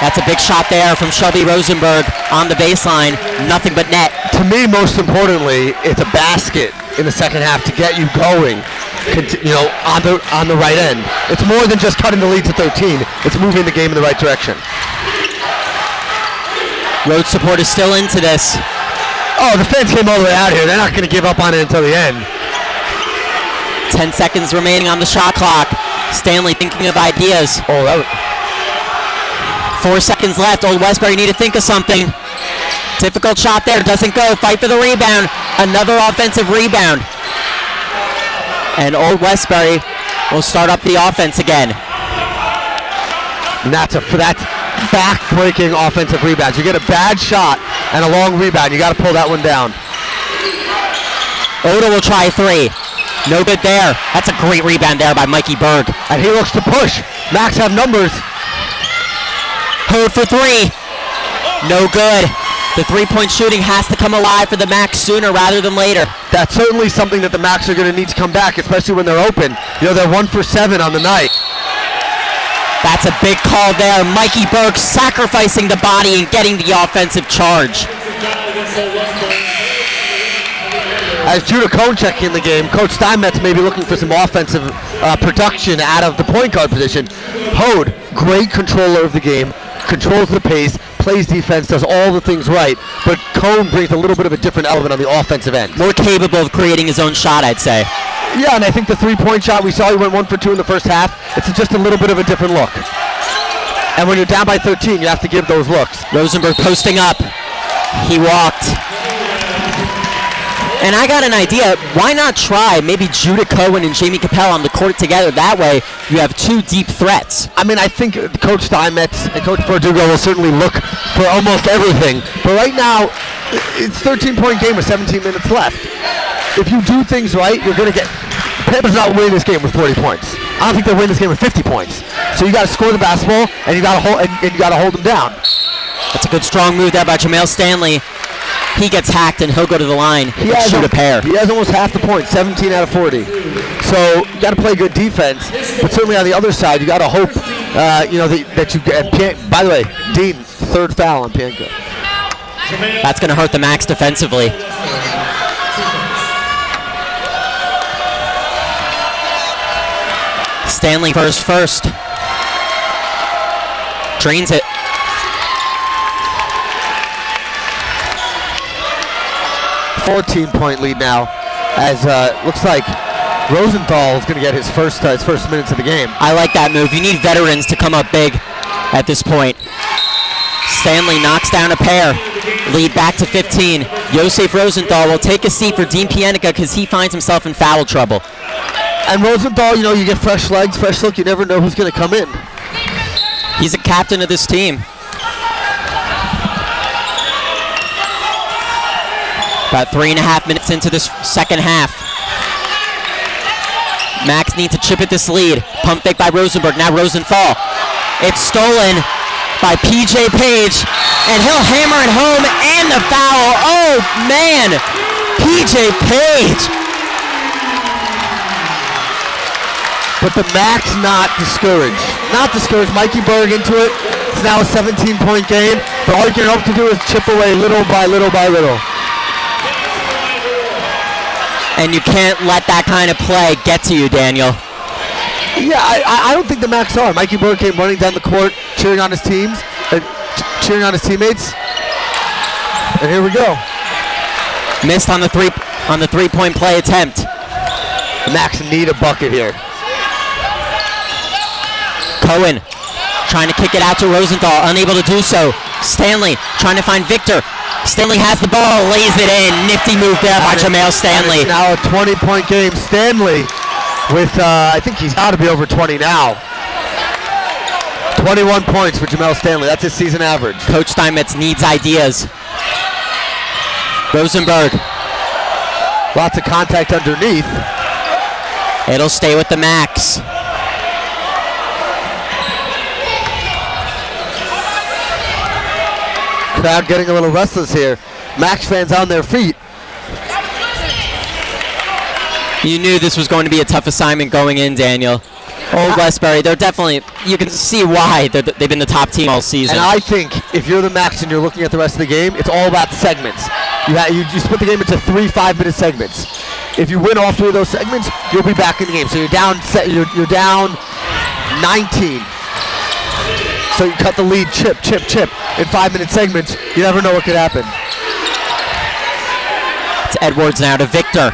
That's a big shot there from Shelby Rosenberg on the baseline. Nothing but net. To me, most importantly, it's a basket in the second half to get you going, on the right end. It's more than just cutting the lead to 13. It's moving the game in the right direction. Road support is still into this. Oh, the fans came all the way out here. They're not going to give up on it until the end. 10 seconds remaining on the shot clock. Stanley thinking of ideas. Oh, that was... 4 seconds left. Old Westbury need to think of something. Difficult shot there. Doesn't go. Fight for the rebound. Another offensive rebound. And Old Westbury will start up the offense again. And that's back-breaking offensive rebounds. You get a bad shot and a long rebound. You got to pull that one down. Oda will try three. No good there. That's a great rebound there by Mikey Berg. And he looks to push. Max have numbers. Hode for three. No good. The three-point shooting has to come alive for the Macs sooner rather than later. That's certainly something that the Macs are going to need to come back, especially when they're open. They're 1 for 7 on the night. That's a big call there. Mikey Berg sacrificing the body and getting the offensive charge. As Judah Cohn checking in the game, Coach Steinmetz may be looking for some offensive production out of the point guard position. Hode, great controller of the game, controls the pace, plays defense, does all the things right, but Cohn brings a little bit of a different element on the offensive end. More capable of creating his own shot, I'd say. Yeah, and I think the three-point shot, we saw he went 1 for 2 in the first half. It's just a little bit of a different look. And when you're down by 13, you have to give those looks. Rosenberg posting up. He walked. And I got an idea. Why not try maybe Judah Cohen and Jamie Capel on the court together? That way, you have two deep threats. I mean, I think Coach Steinmetz and Coach Verdugo will certainly look for almost everything. But right now, it's a 13-point game with 17 minutes left. If you do things right, you're going to get... Panthers not winning this game with 40 points. I don't think they'll win this game with 50 points. So you got to score the basketball, and you got to hold, and you got to hold them down. That's a good strong move there by Jamel Stanley. He gets hacked and he'll go to the line and shoot a pair. He has almost half the points, 17 out of 40. So you got to play good defense, but certainly on the other side, you got to hope, that you get. By the way, Dean, third foul on Pianka. That's going to hurt the Macs defensively. Stanley first. Drains it. 14-point lead now, as looks like Rosenthal is going to get his first minutes of the game. I like that move. You need veterans to come up big at this point. Stanley knocks down a pair. Lead back to 15. Yosef Rosenthal will take a seat for Dean Pienica because he finds himself in foul trouble. And Rosenthal, you know, you get fresh legs, fresh look. You never know who's going to come in. He's a captain of this team. About 3.5 minutes into this second half. Max needs to chip at this lead. Pump fake by Rosenberg. Now Rosenthal. It's stolen by PJ Page, and he'll hammer it home and the foul. Oh man, PJ Page. But the Max not discouraged. Not discouraged. Mikey Berg into it. It's now a 17-point game. But all you can hope to do is chip away little by little by little. And you can't let that kind of play get to you, Daniel. Yeah, I don't think the Max are. Mikey Berg came running down the court, cheering on his teams, cheering on his teammates. And here we go. Missed on the three-point play attempt. The Max need a bucket here. Cohen trying to kick it out to Rosenthal, unable to do so. Stanley trying to find Victor. Stanley has the ball, lays it in. Nifty move there by Jamel Stanley. Now a 20-point game. Stanley with, I think he's got to be over 20 now. 21 points for Jamel Stanley. That's his season average. Coach Steinmetz needs ideas. Rosenberg. Lots of contact underneath. It'll stay with the Max. Crowd getting a little restless here. Max fans on their feet. You knew this was going to be a tough assignment going in, Daniel. Old Westbury, they're definitely, you can see why they've been the top team all season. And I think if you're the Max and you're looking at the rest of the game, it's all about segments. You split the game into 3 5-minute segments. If you win all 3 of those segments, you'll be back in the game. So you're down 19. So you cut the lead, chip in 5-minute segments. You never know what could happen. It's Edwards now to Victor.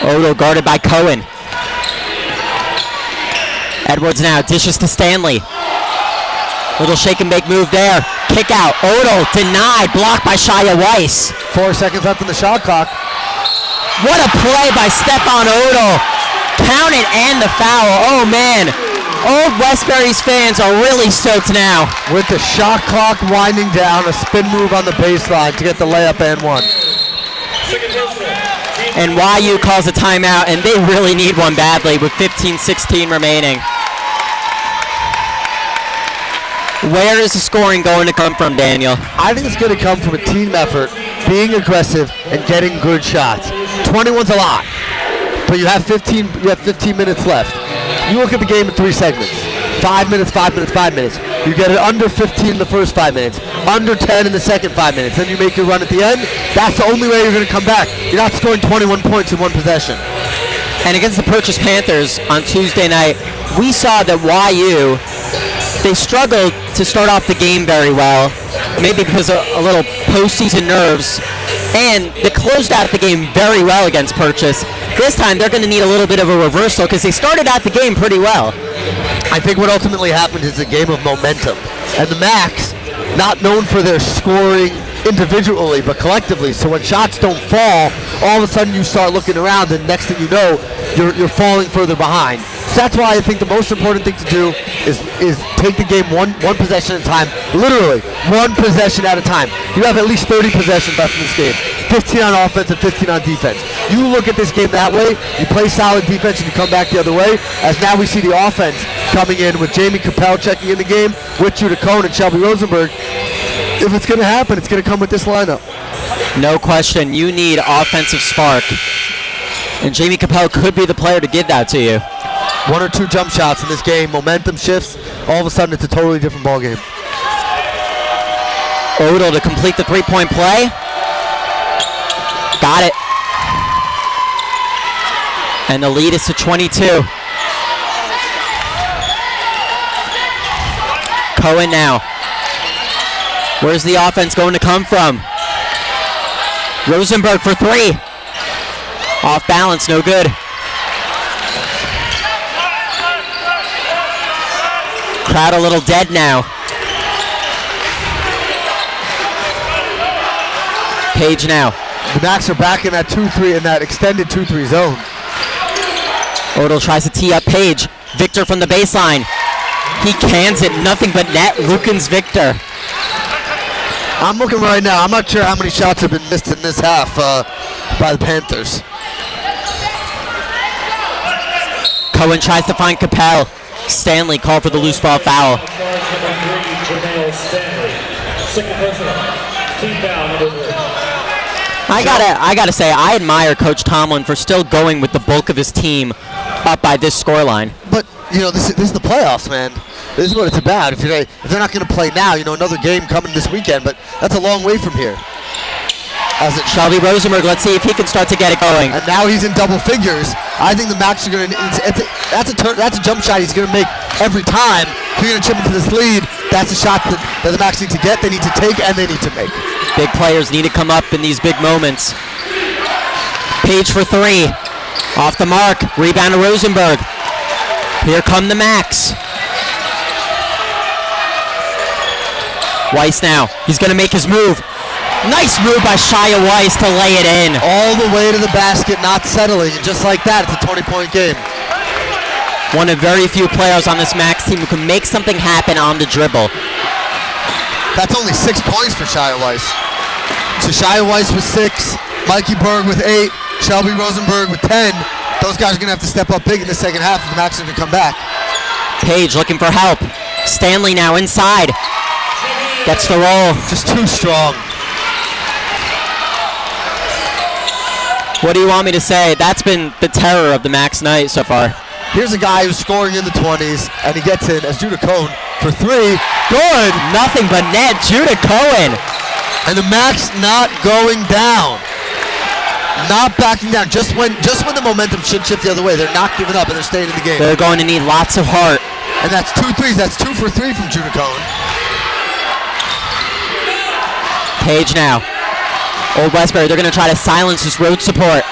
Odo guarded by Cohen. Edwards now dishes to Stanley. Little shake and bake move there. Kick out. Odo denied. Blocked by Shia Weiss. 4 seconds left on the shot clock. What a play by Stefan Odo. Count it and the foul. Oh man. Old Westbury's fans are really stoked now. With the shot clock winding down, a spin move on the baseline to get the layup and one. And YU calls a timeout, and they really need one badly with 15-16 remaining. Where is the scoring going to come from, Daniel? I think it's going to come from a team effort, being aggressive, and getting good shots. 21's a lot, but you have 15 minutes left. You look at the game in 3 segments. 5 minutes, 5 minutes, 5 minutes. You get it under 15 in the first 5 minutes, under 10 in the second 5 minutes. Then you make your run at the end. That's the only way you're going to come back. You're not scoring 21 points in one possession. And against the Purchase Panthers on Tuesday night, we saw that YU, they struggled to start off the game very well, maybe because of a little postseason nerves, and they closed out the game very well against Purchase. This time they're going to need a little bit of a reversal because they started out the game pretty well. I think what ultimately happened is a game of momentum. And the Max, not known for their scoring individually but collectively, so when shots don't fall, all of a sudden you start looking around and next thing you know, you're falling further behind. So that's why I think the most important thing to do is take the game one possession at a time, literally one possession at a time. You have at least 30 possessions left in this game, 15 on offense and 15 on defense. You look at this game that way, you play solid defense and you come back the other way, as now we see the offense coming in with Jamie Capel checking in the game, with Judah Cohn and Shelby Rosenberg. If it's going to happen, it's going to come with this lineup. No question, you need offensive spark. And Jamie Capel could be the player to give that to you. 1 or 2 jump shots in this game, momentum shifts, all of a sudden it's a totally different ball game. Odell to complete the 3-point play. Got it. And the lead is to 22. Cohen now. Where's the offense going to come from? Rosenberg for 3. Off balance, no good. Crowd a little dead now. Page now. The Macs are back in that 2-3, in that extended 2-3 zone. Odell tries to tee up Page. Victor from the baseline. He cans it, nothing but net. Lukens Victor. I'm looking right now. I'm not sure how many shots have been missed in this half by the Panthers. Cohen tries to find Capel. Stanley called for the loose ball foul. I gotta say, I admire Coach Tomlin for still going with the bulk of his team up by this scoreline. But you know, this is the playoffs, man. This is what it's about. If they're not going to play now, you know, another game coming this weekend, but that's a long way from here. As it Shelby Rosenberg, let's see if he can start to get it going. And now he's in double figures. I think the Macs are going to. That's a jump shot he's going to make every time. If you're going to chip into this lead, that's a shot that the Macs need to get, they need to take, and they need to make. Big players need to come up in these big moments. Page for three. Off the mark. Rebound to Rosenberg. Here come the Macs. Weiss now. He's going to make his move. Nice move by Shia Weiss to lay it in. All the way to the basket, not settling. And just like that, it's a 20-point game. One of very few players on this Macs team who can make something happen on the dribble. That's only 6 points for Shia Weiss. So Shia Weiss with 6, Mikey Berg with 8, Shelby Rosenberg with 10. Those guys are going to have to step up big in the second half if the Macs are going to come back. Page looking for help. Stanley now inside. Gets the roll. Just too strong. What do you want me to say? That's been the terror of the Macs night so far. Here's a guy who's scoring in the 20s, and he gets in as Judah Cohen for 3. Good. Nothing but net. Judah Cohen. And the Macs not going down. Not backing down. Just when the momentum should shift the other way, they're not giving up and they're staying in the game. They're going to need lots of heart. And that's 2 threes. That's 2 for 3 from Judah Cohen. Page now. Old Westbury, they're going to try to silence this road support.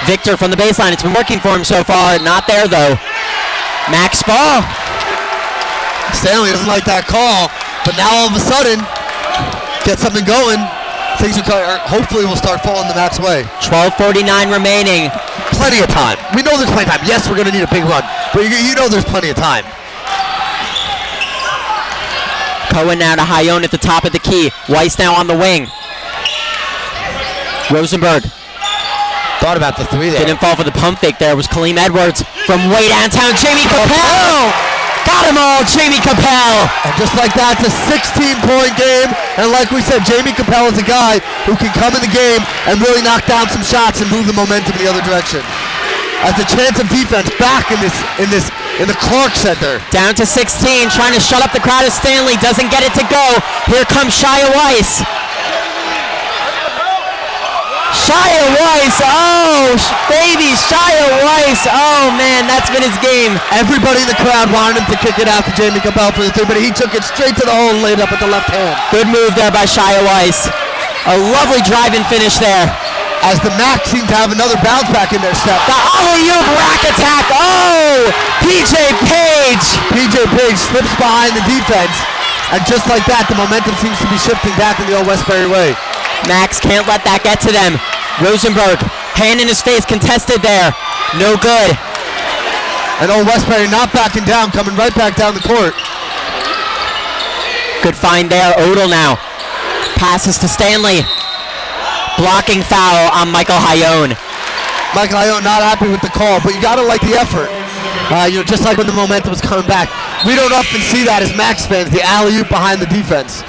Victor from the baseline. It's been working for him so far. Not there, though. Max ball. Stanley doesn't like that call, but now all of a sudden, get something going. Things are hopefully will start falling the Max way. 12:49 remaining. Plenty of time. We know there's plenty of time. Yes, we're going to need a big run, but you know there's plenty of time. Cohen now to Hayone at the top of the key. Weiss now on the wing. Rosenberg. Thought about the 3 there. Didn't fall for the pump fake there. It was Kaleem Edwards from way downtown. Jamie Capel! Got them all, Jamie Capel! And just like that, it's a 16-point game. And like we said, Jamie Capel is a guy who can come in the game and really knock down some shots and move the momentum in the other direction. As the chance of defense back in the Clark Center. Down to 16, trying to shut up the crowd as Stanley doesn't get it to go. Here comes Shia Weiss. Shia Weiss, oh, baby, Shia Weiss. Oh, man, that's been his game. Everybody in the crowd wanted him to kick it out to Jamie Capel for the 3, but he took it straight to the hole and laid it up with the left hand. Good move there by Shia Weiss. A lovely drive-in finish there. As the Macs seem to have another bounce back in their step. The alley-oop rack attack. Oh, PJ Page. PJ Page slips behind the defense. And just like that, the momentum seems to be shifting back in the Old Westbury way. Max can't let that get to them. Rosenberg, hand in his face, contested there. No good. And Old Westbury not backing down, coming right back down the court. Good find there. Odell now. Passes to Stanley. Blocking foul on Michael Hayone. Michael Hayone not happy with the call, but you gotta like the effort. Just like when the momentum was coming back. We don't often see that as Max fans, the alley-oop behind the defense.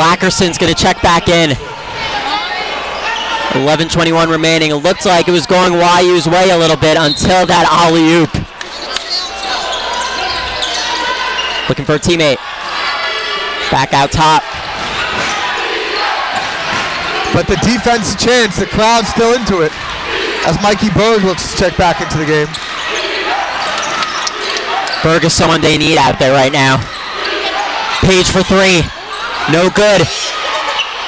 Lackerson's gonna check back in. 11:21 remaining. It looked like it was going YU's way a little bit until that alley-oop. Looking for a teammate. Back out top. But the defense chance, the crowd's still into it. As Mikey Berg looks to check back into the game. Berg is someone they need out there right now. Page for 3. No good.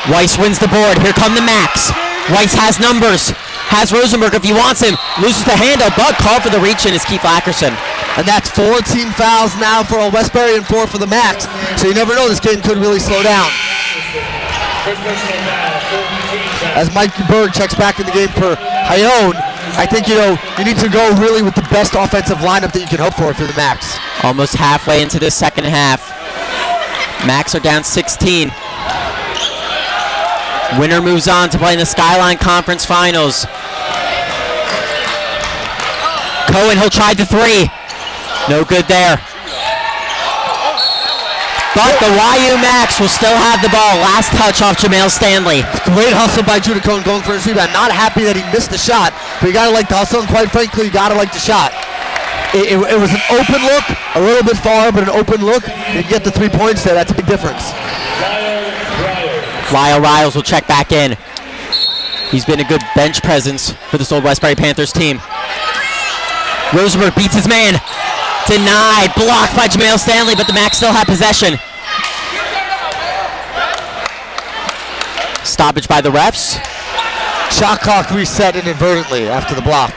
Weiss wins the board. Here come the Max. Weiss has numbers. Has Rosenberg if he wants him. Loses the handle, but called for the reach-in is Keith Lackerson. And that's 4 team fouls now for Old Westbury and 4 for the Max. So you never know, this game could really slow down. As Mike Berg checks back in the game for Hayone, I think, you need to go really with the best offensive lineup that you can hope for the Max. Almost halfway into the second half. Max are down 16. Winner moves on to play in the SKYLINE Conference Finals. Cohen, he'll try the three. No good there. But the YU Max will still have the ball. Last touch off Jamel Stanley. Great hustle by Judah Cohen going for his rebound. Not happy that he missed the shot, but you gotta like the hustle, and quite frankly, you gotta like the shot. It was an open look, a little bit far, but an open look. You get the 3 points there, that's a big difference. Lyle Riles will check back in. He's been a good bench presence for this Old Westbury Panthers team. Rosenberg beats his man. Denied, blocked by Jamel Stanley, but the Max still have possession. Stoppage by the refs. Shot clock reset inadvertently after the block.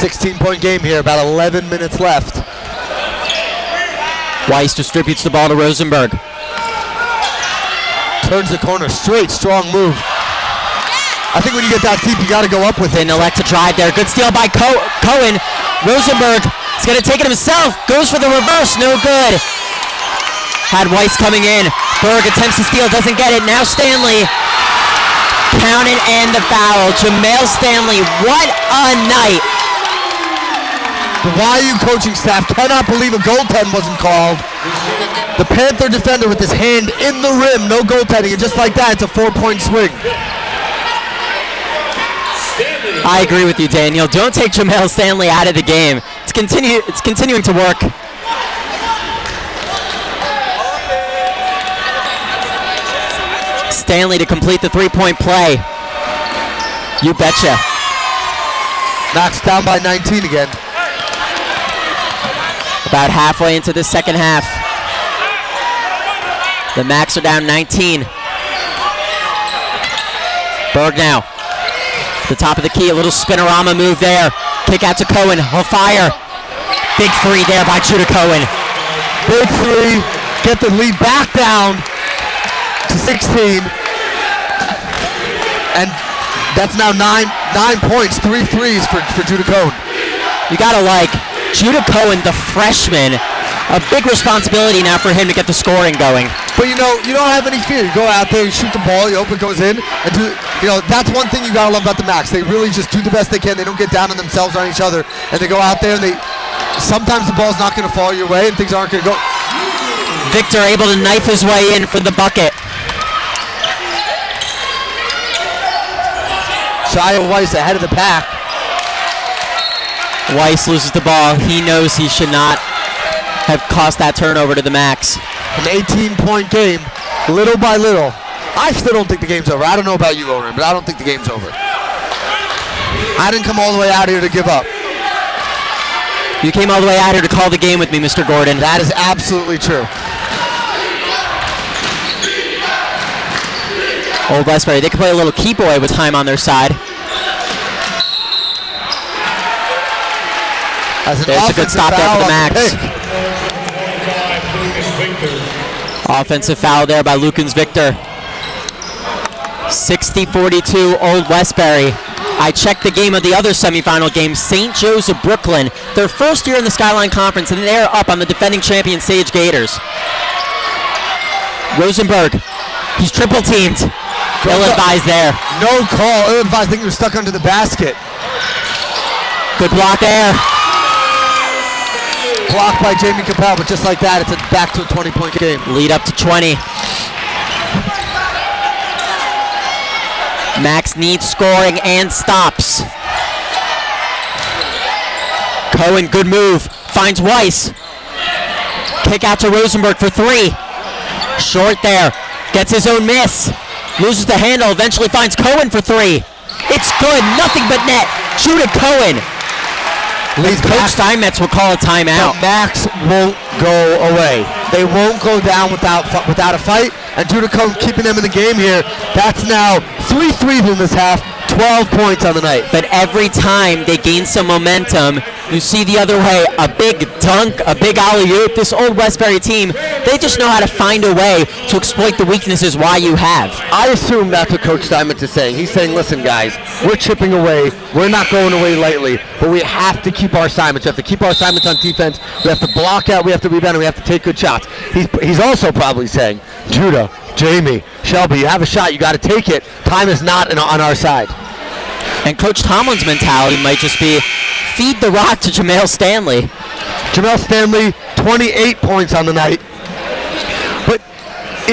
16-point game here, about 11 minutes left. Weiss distributes the ball to Rosenberg. Turns the corner, straight, strong move. I think when you get that deep, you got to go up with it. Didn't elect to drive there. Good steal by Cohen. Rosenberg is going to take it himself. Goes for the reverse, no good. Had Weiss coming in. Berg attempts to steal, doesn't get it. Now Stanley. Count it and the foul. Jamel Stanley, what a night. The YU coaching staff cannot believe a goaltend wasn't called. The Panther defender with his hand in the rim, no goaltending, and just like that, it's a 4-point swing. I agree with you, Daniel. Don't take Jamel Stanley out of the game. It's continuing to work. Stanley to complete the 3-point play. You betcha. Knocks down by 19 again. About halfway into the second half. The Max are down 19. Berg now. The top of the key, a little spinorama move there. Kick out to Cohen, he'll fire. Big three there by Judah Cohen. Big three, get the lead back down to 16. And that's now nine points, 3 threes for Judah Cohen. You gotta like Judah Cohen, the freshman, a big responsibility now for him to get the scoring going. But you don't have any fear. You go out there, you shoot the ball, you hope it goes in, and that's one thing you gotta love about the Max. They really just do the best they can. They don't get down on themselves or on each other, and they go out there and sometimes the ball's not gonna fall your way and things aren't gonna go. Victor able to knife his way in for the bucket. Shia Weiss ahead of the pack. Weiss loses the ball. He knows he should not have cost that turnover to the Max. An 18-point game, little by little. I still don't think the game's over. I don't know about you, Oren, but I don't think the game's over. I didn't come all the way out here to give up. You came all the way out here to call the game with me, Mr. Gordon. That is absolutely true. Old Westbury, they can play a little keep away with time on their side. There's a good stop there for the Max. Offensive foul there by Lukens Victor. 60-42 Old Westbury. I checked the game of the other semifinal game, St. Joe's of Brooklyn. Their first year in the SKYLINE Conference, and they're up on the defending champion Sage Gators. Rosenberg, he's triple teamed. Ill-advised there. No call, ill-advised. I think he was stuck under the basket. Good block there. Blocked by Jamie Capel, but just like that, it's back to a 20-point game. Lead up to 20. Max needs scoring and stops. Cohen, good move. Finds Weiss. Kick out to Rosenberg for 3. Short there. Gets his own miss. Loses the handle. Eventually finds Cohen for 3. It's good. Nothing but net. Judah Cohen. Coach Steinmetz will call a timeout. But Max won't go away. They won't go down without a fight. And Judico keeping them in the game here. That's now 3 threes in this half. 12 points on the night. But every time they gain some momentum, you see the other way, a big dunk, a big alley-oop. This Old Westbury team, they just know how to find a way to exploit the weaknesses you have. I assume that's what Coach Steinmetz is saying. He's saying, listen, guys, we're chipping away. We're not going away lightly, but we have to keep our assignments. We have to keep our assignments on defense. We have to block out. We have to rebound, and we have to take good shots. He's also probably saying, Judah, Jamie, Shelby, you have a shot. You got to take it. Time is not on our side. And Coach Tomlin's mentality might just be feed the rock to Jamel Stanley. Jamel Stanley, 28 points on the night. But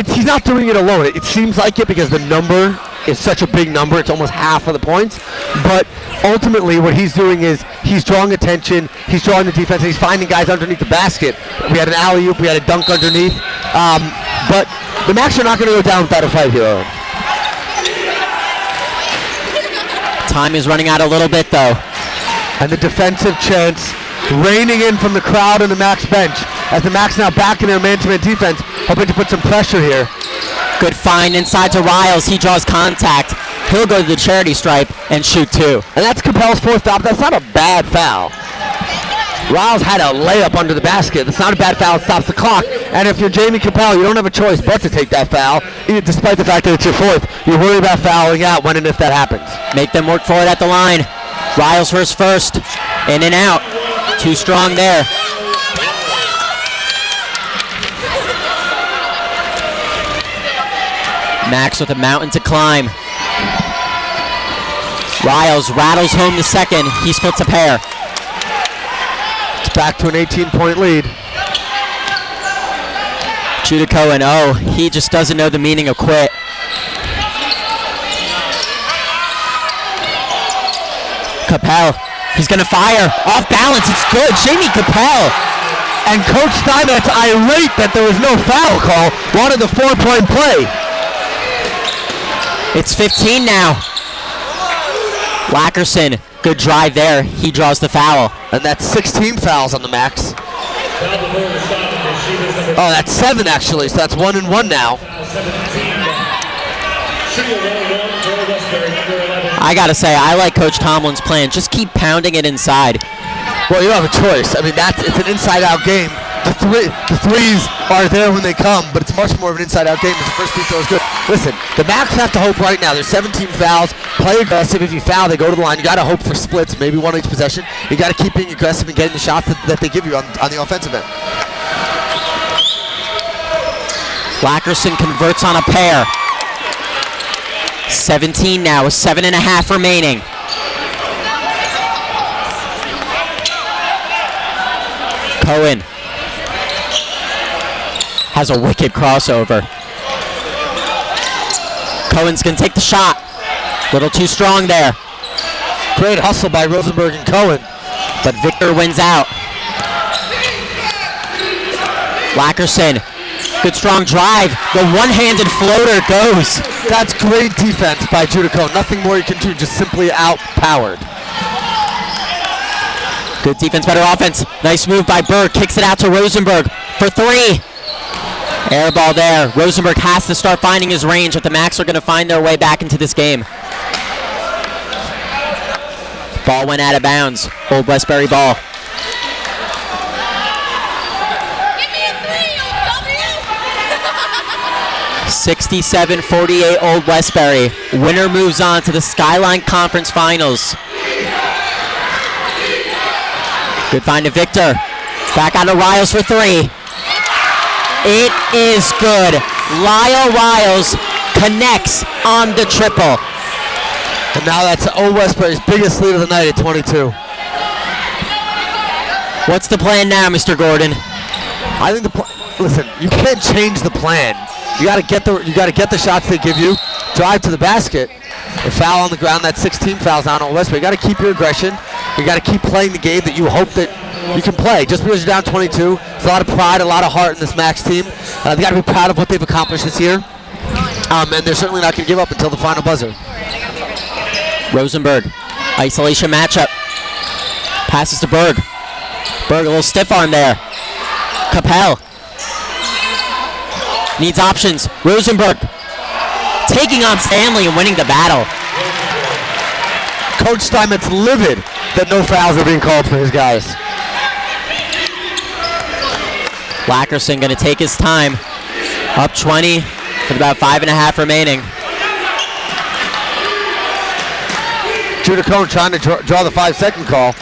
he's not doing it alone. It seems like it because the number is such a big number. It's almost half of the points. But ultimately what he's doing is he's drawing attention. He's drawing the defense. He's finding guys underneath the basket. We had an alley-oop. We had a dunk underneath. But the Macs are not going to go down without a fight here, Owen. Time is running out a little bit, though. And the defensive chants raining in from the crowd on the Macs bench as the Macs now back in their man-to-man defense, hoping to put some pressure here. Good find inside to Riles. He draws contact. He'll go to the charity stripe and shoot 2. And that's Capel's 4th foul. That's not a bad foul. Riles had a layup under the basket. It's not a bad foul. It stops the clock. And if you're Jamie Capel, you don't have a choice but to take that foul, despite the fact that it's your 4th. You worry about fouling out when and if that happens. Make them work for it at the line. Riles for his first. In and out. Too strong there. Max with a mountain to climb. Riles rattles home the second. He splits a pair. It's back to an 18-point lead. Judico, and he just doesn't know the meaning of quit. Capel, he's going to fire. Off balance, it's good. Jamie Capel. And Coach Steinmetz, irate that there was no foul call, wanted the 4-point play. It's 15 now. Wackerson, good drive there. He draws the foul. And that's 16 fouls on the Macs. Oh, that's 7 actually, so that's 1 and 1 now. I gotta say, I like Coach Tomlin's plan. Just keep pounding it inside. Well, you don't have a choice. I mean, it's an inside-out game. The threes are there when they come, but it's much more of an inside-out game because the first free throw is good. Listen, the Macs have to hope right now. There's 17 fouls. Play aggressive. If you foul, they go to the line. You got to hope for splits, maybe one each possession. You got to keep being aggressive and getting the shots that they give you on the offensive end. Wackerson converts on a pair. 17 now with 7.5 remaining. Cohen has a wicked crossover. Cohen's gonna take the shot. Little too strong there. Great hustle by Rosenberg and Cohen. But Victor wins out. Wackerson, good strong drive. The one-handed floater goes. That's great defense by Judico. Nothing more you can do, just simply outpowered. Good defense, better offense. Nice move by Berg. Kicks it out to Rosenberg for 3. Air ball there. Rosenberg has to start finding his range if the Macs are going to find their way back into this game. Ball went out of bounds. Old Westbury ball. Give me a 3, 67-48 Old Westbury. Winner moves on to the SKYLINE Conference Finals. Good find to Victor. Back out to Riles for 3. It is good. Lyle Riles connects on the triple. And now that's Old Westbury's biggest lead of the night at 22. What's the plan now, Mr. Gordon? I think listen, you can't change the plan. You got to get the shots they give you. Drive to the basket. A foul on the ground. That's 16 fouls on Old Westbury. You got to keep your aggression. You got to keep playing the game that you hope that you can play. Just because you're down 22, there's a lot of pride, a lot of heart in this Macs team. They got to be proud of what they've accomplished this year. And they're certainly not going to give up until the final buzzer. Rosenberg, isolation matchup. Passes to Berg. Berg a little stiff arm there. Capel. Needs options. Rosenberg taking on Stanley and winning the battle. Coach Steinmet's livid that no fouls are being called for his guys. Lackerson going to take his time. Up 20 with about 5.5 remaining. Judah Cohn trying to draw the 5-second call.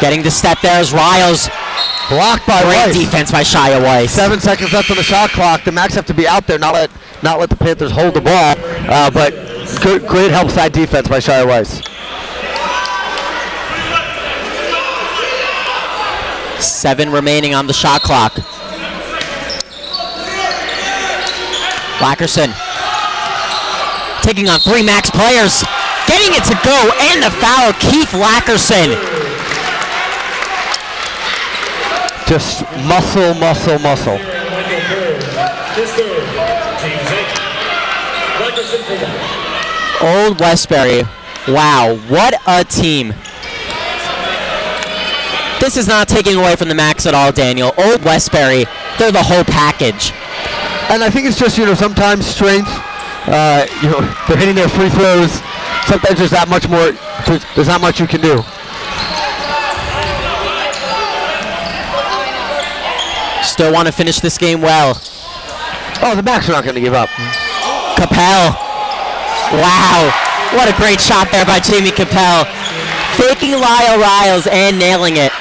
Getting the step there is Riles. Blocked by Great Weiss. defense by Shia Weiss. 7 seconds left on the shot clock. The Macs have to be out there, not let the Panthers hold the ball. But great help side defense by Shia Weiss. 7 remaining on the shot clock. Lackerson taking on 3 Max players. Getting it to go and the foul. Keith Lackerson. Just muscle. Old Westbury. Wow, what a team. This is not taking away from the Macs at all, Daniel. Old Westbury, they're the whole package. And I think it's just, sometimes strength. They're hitting their free throws. Sometimes there's not much more. There's not much you can do. Still want to finish this game well. Oh, the Macs are not going to give up. Capel. Wow. What a great shot there by Jamie Capel. Faking Lyle Riles and nailing it.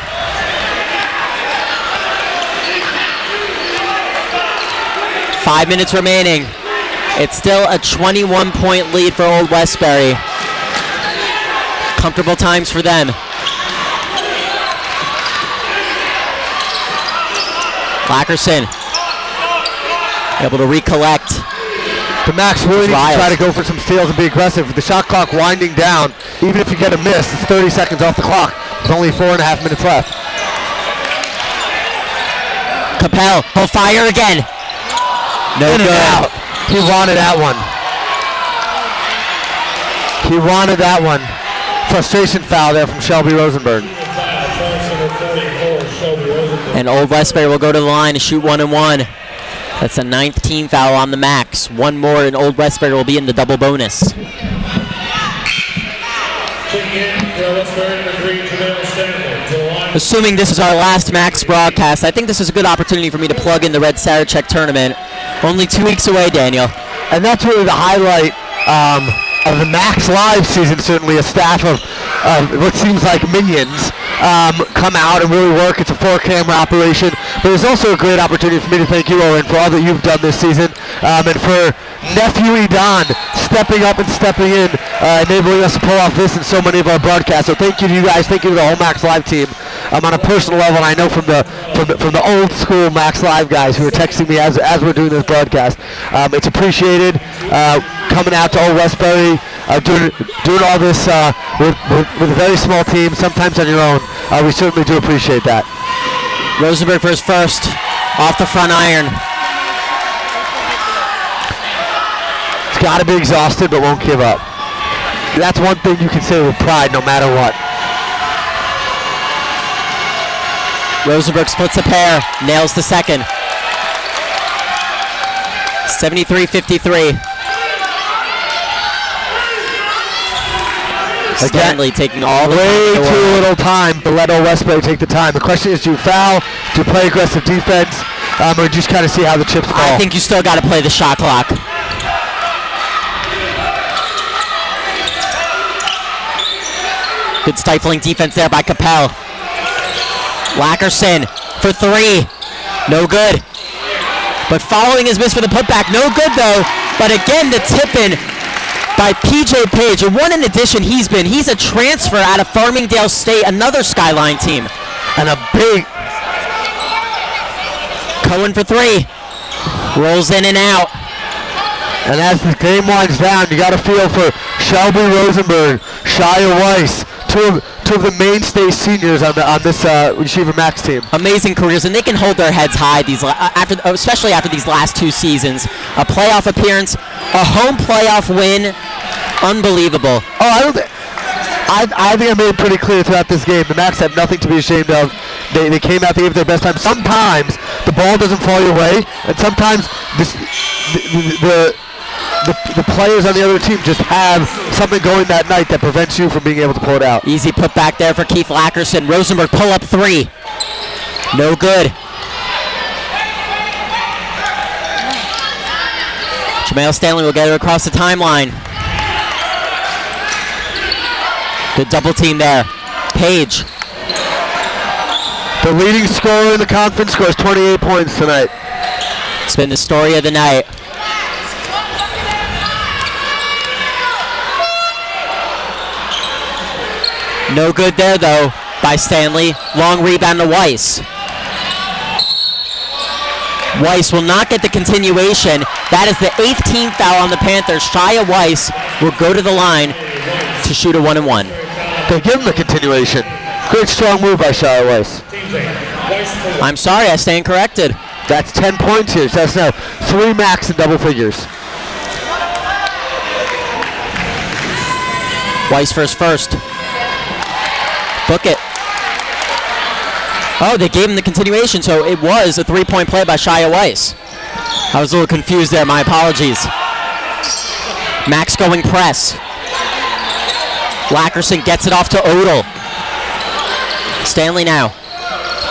Five minutes remaining. It's still a 21-point lead for Old Westbury. Comfortable times for them. Lackerson able to recollect. The Macs really need to try to go for some steals and be aggressive. With the shot clock winding down, even if you get a miss, it's 30 seconds off the clock. There's only 4.5 minutes left. Capel, he'll fire again. No In and good. out. He wanted that one. Frustration foul there from Shelby Rosenberg. And Old Westbury will go to the line and shoot 1 and 1. That's a 9th team foul on the Macs. One more and Old Westbury will be in the double bonus. Assuming this is our last Macs broadcast, I think this is a good opportunity for me to plug in the Red Sarachek tournament. Only 2 weeks away, Daniel. And that's really the highlight of the Macs Live season, certainly a staff of what seems like minions come out and really work. It's a 4-camera operation, but it's also a great opportunity for me to thank you, Owen, for all that you've done this season, and for nephew Don stepping up and stepping in, enabling us to pull off this and so many of our broadcasts. So thank you to you guys, thank you to the whole Macs Live team. On a personal level, and I know from the old school Macs Live guys who are texting me as we're doing this broadcast. It's appreciated coming out to Old Westbury, doing all this with a very small team, sometimes on your own. We certainly do appreciate that. Rosenberg for his first, off the front iron. He's got to be exhausted, but won't give up. That's one thing you can say with pride, no matter what. Rosenberg splits a pair, nails the second. 73-53. Stanley taking all the time. Way too little time to let Old Westbury take the time. The question is, do you foul, do you play aggressive defense, or just kind of see how the chips fall? I think you still got to play the shot clock. Good stifling defense there by Capel. Lackerson for 3. No good. But following his miss for the putback. No good though. But again, the tip-in by PJ Page. And one in addition he's a transfer out of Farmingdale State, another SKYLINE team. And a big Cohen for 3. Rolls in and out. And as the game winds down, you got to feel for Shelby Rosenberg, Shia Weiss, two of the mainstay seniors on this Yeshiva Max team. Amazing careers, and they can hold their heads high especially after these last 2 seasons. A playoff appearance, a home playoff win, unbelievable. Oh, I think I made it pretty clear throughout this game. The Macs have nothing to be ashamed of. They came out, they gave their best time. Sometimes the ball doesn't fall your way, and sometimes the players on the other team just have something going that night that prevents you from being able to pull it out. Easy put back there for Keith Lackerson. Rosenberg pull up 3. No good. Jamel Stanley will get it across the timeline. Good double team there. Page. The leading scorer in the conference scores 28 points tonight. It's been the story of the night. No good there, though, by Stanley. Long rebound to Weiss. Weiss will not get the continuation. That is the 8th team foul on the Panthers. Shia Weiss will go to the line to shoot a 1-and-1. They give him the continuation. Great strong move by Shia Weiss. I'm sorry, I stand corrected. That's 10 points here. So that's now 3 Macs in double figures. Weiss first. Book it. Oh, they gave him the continuation, so it was a 3-point play by Shia Weiss. I was a little confused there, my apologies. Max going press. Lackerson gets it off to Odell. Stanley now.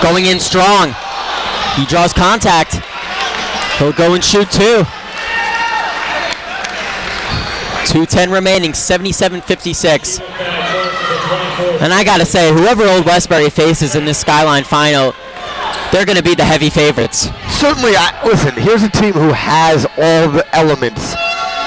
Going in strong. He draws contact. He'll go and shoot 2. 2:10 remaining, 77-56. And I gotta say, whoever Old Westbury faces in this Skyline final, they're gonna be the heavy favorites. Certainly, listen, here's a team who has all the elements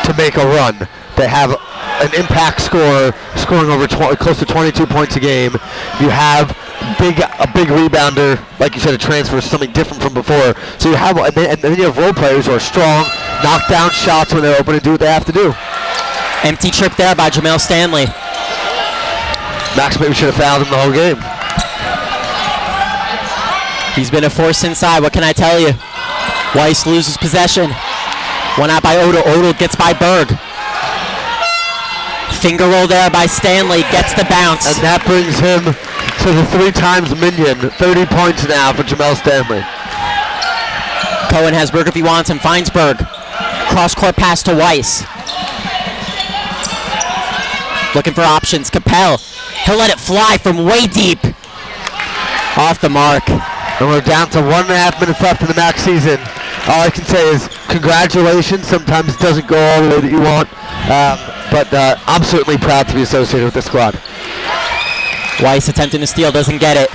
to make a run. They have an impact scorer scoring over close to 22 points a game. You have a big rebounder, like you said, a transfer, something different from before. So you have, and then you have role players who are strong, knock down shots when they're open and do what they have to do. Empty trip there by Jamel Stanley. Max maybe should have fouled him the whole game. He's been a force inside, what can I tell you? Weiss loses possession. One out by Odell. Odell gets by Berg. Finger roll there by Stanley, gets the bounce. And that brings him to the 3 times minion. 30 points now for Jamel Stanley. Cohen has Berg if he wants him, finds Berg. Cross-court pass to Weiss. Looking for options, Capel. He'll let it fly from way deep. Off the mark. And we're down to 1.5 minutes left in the Max season. All I can say is congratulations. Sometimes it doesn't go all the way that you want. But I'm certainly proud to be associated with this squad. Weiss attempting to steal, doesn't get it.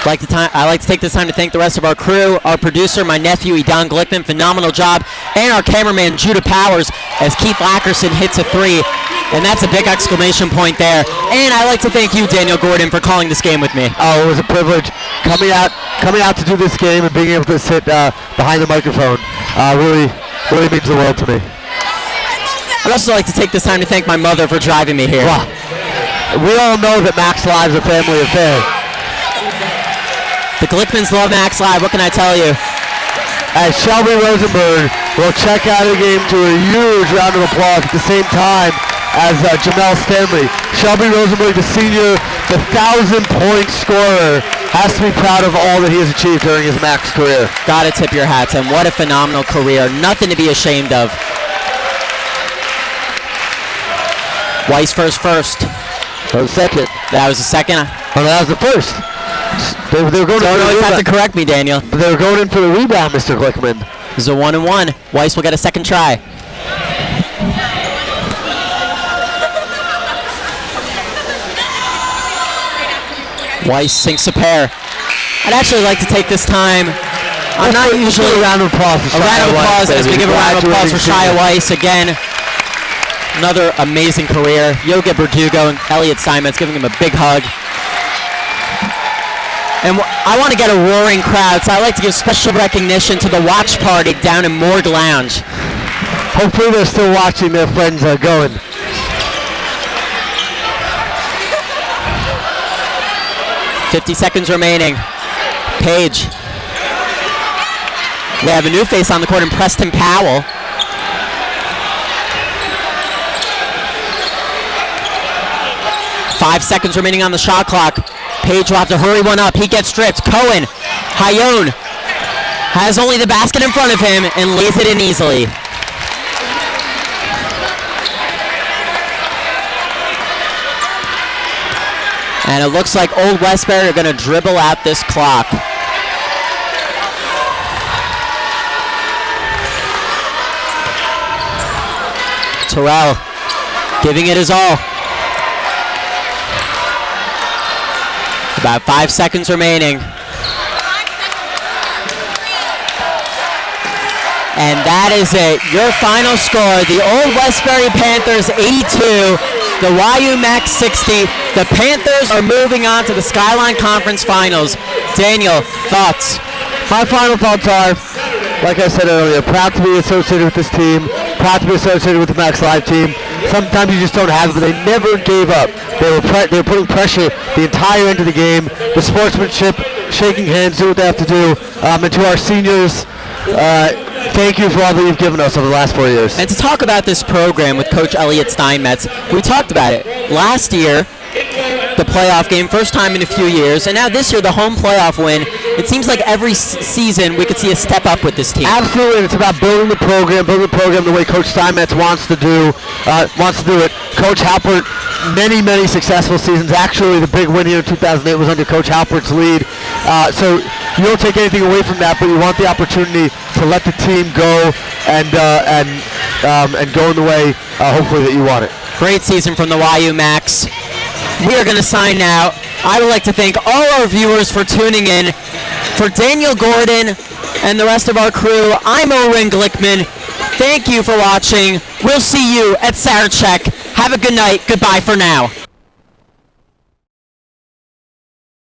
I like to take this time to thank the rest of our crew, our producer, my nephew, Edon Glickman, phenomenal job, and our cameraman, Judah Powers, as Keith Lackerson hits a 3. And that's a big exclamation point there. And I'd like to thank you, Daniel Gordon, for calling this game with me. Oh, it was a privilege coming out to do this game and being able to sit behind the microphone. Really means the world to me. I'd also like to take this time to thank my mother for driving me here. Wow. We all know that Max Live's a family affair. The Glickmans love Max Live, what can I tell you? As Shelby Rosenberg will check out of the game to a huge round of applause at the same time as Jamel Stanley. Shelby Rosenberg, the senior, the 1,000-point scorer, has to be proud of all that he has achieved during his Max career. Gotta tip your hat to him. What a phenomenal career. Nothing to be ashamed of. Weiss first. That was second. That was the second. Oh, that was the first. They were going Don't always have to correct me, Daniel. They were going in for the rebound, Mr. Glickman. This is a 1-and-1. Weiss will get a second try. Weiss sinks a pair. I'd actually like to take this time. I'm not usually a round of applause for Shia Weiss, as we give a round of applause for Shia Weiss again. Another amazing career. Yoga Berdugo and Elliot Simons giving him a big hug. And I want to get a roaring crowd, so I'd like to give special recognition to the watch party down in Morgue Lounge. Hopefully they're still watching their friends going. $50 seconds remaining. Page. We have a new face on the court in Preston Powell. 5 seconds remaining on the shot clock. Page will have to hurry one up. He gets stripped. Cohen, Hayone has only the basket in front of him and lays it in easily. And it looks like Old Westbury are going to dribble out this clock. Terrell giving it his all. About 5 seconds remaining. And that is it. Your final score, the Old Westbury Panthers 82, the YU Max 60. The Panthers are moving on to the SKYLINE Conference Finals. Daniel, thoughts? My final thoughts are, like I said earlier, proud to be associated with this team, proud to be associated with the Max Live team. Sometimes you just don't have it, but they never gave up. They were putting pressure the entire end of the game. The sportsmanship, shaking hands, do what they have to do. And to our seniors, thank you for all that you've given us over the last 4 years. And to talk about this program with Coach Elliot Steinmetz, we talked about it. Last year, the playoff game, first time in a few years, and now this year, the home playoff win. It seems like every season we could see a step up with this team. Absolutely, and it's about building the program the way Coach Steinmetz wants to do it. Coach Halpert, many successful seasons. Actually, the big win here in 2008 was under Coach Halpert's lead. So you don't take anything away from that, but you want the opportunity to let the team go and go in the way, hopefully, that you want it. Great season from the YU Max. We are going to sign out. I would like to thank all our viewers for tuning in. For Daniel Gordon and the rest of our crew, I'm Owen Glickman. Thank you for watching. We'll see you at Sarachek. Have a good night. Goodbye for now.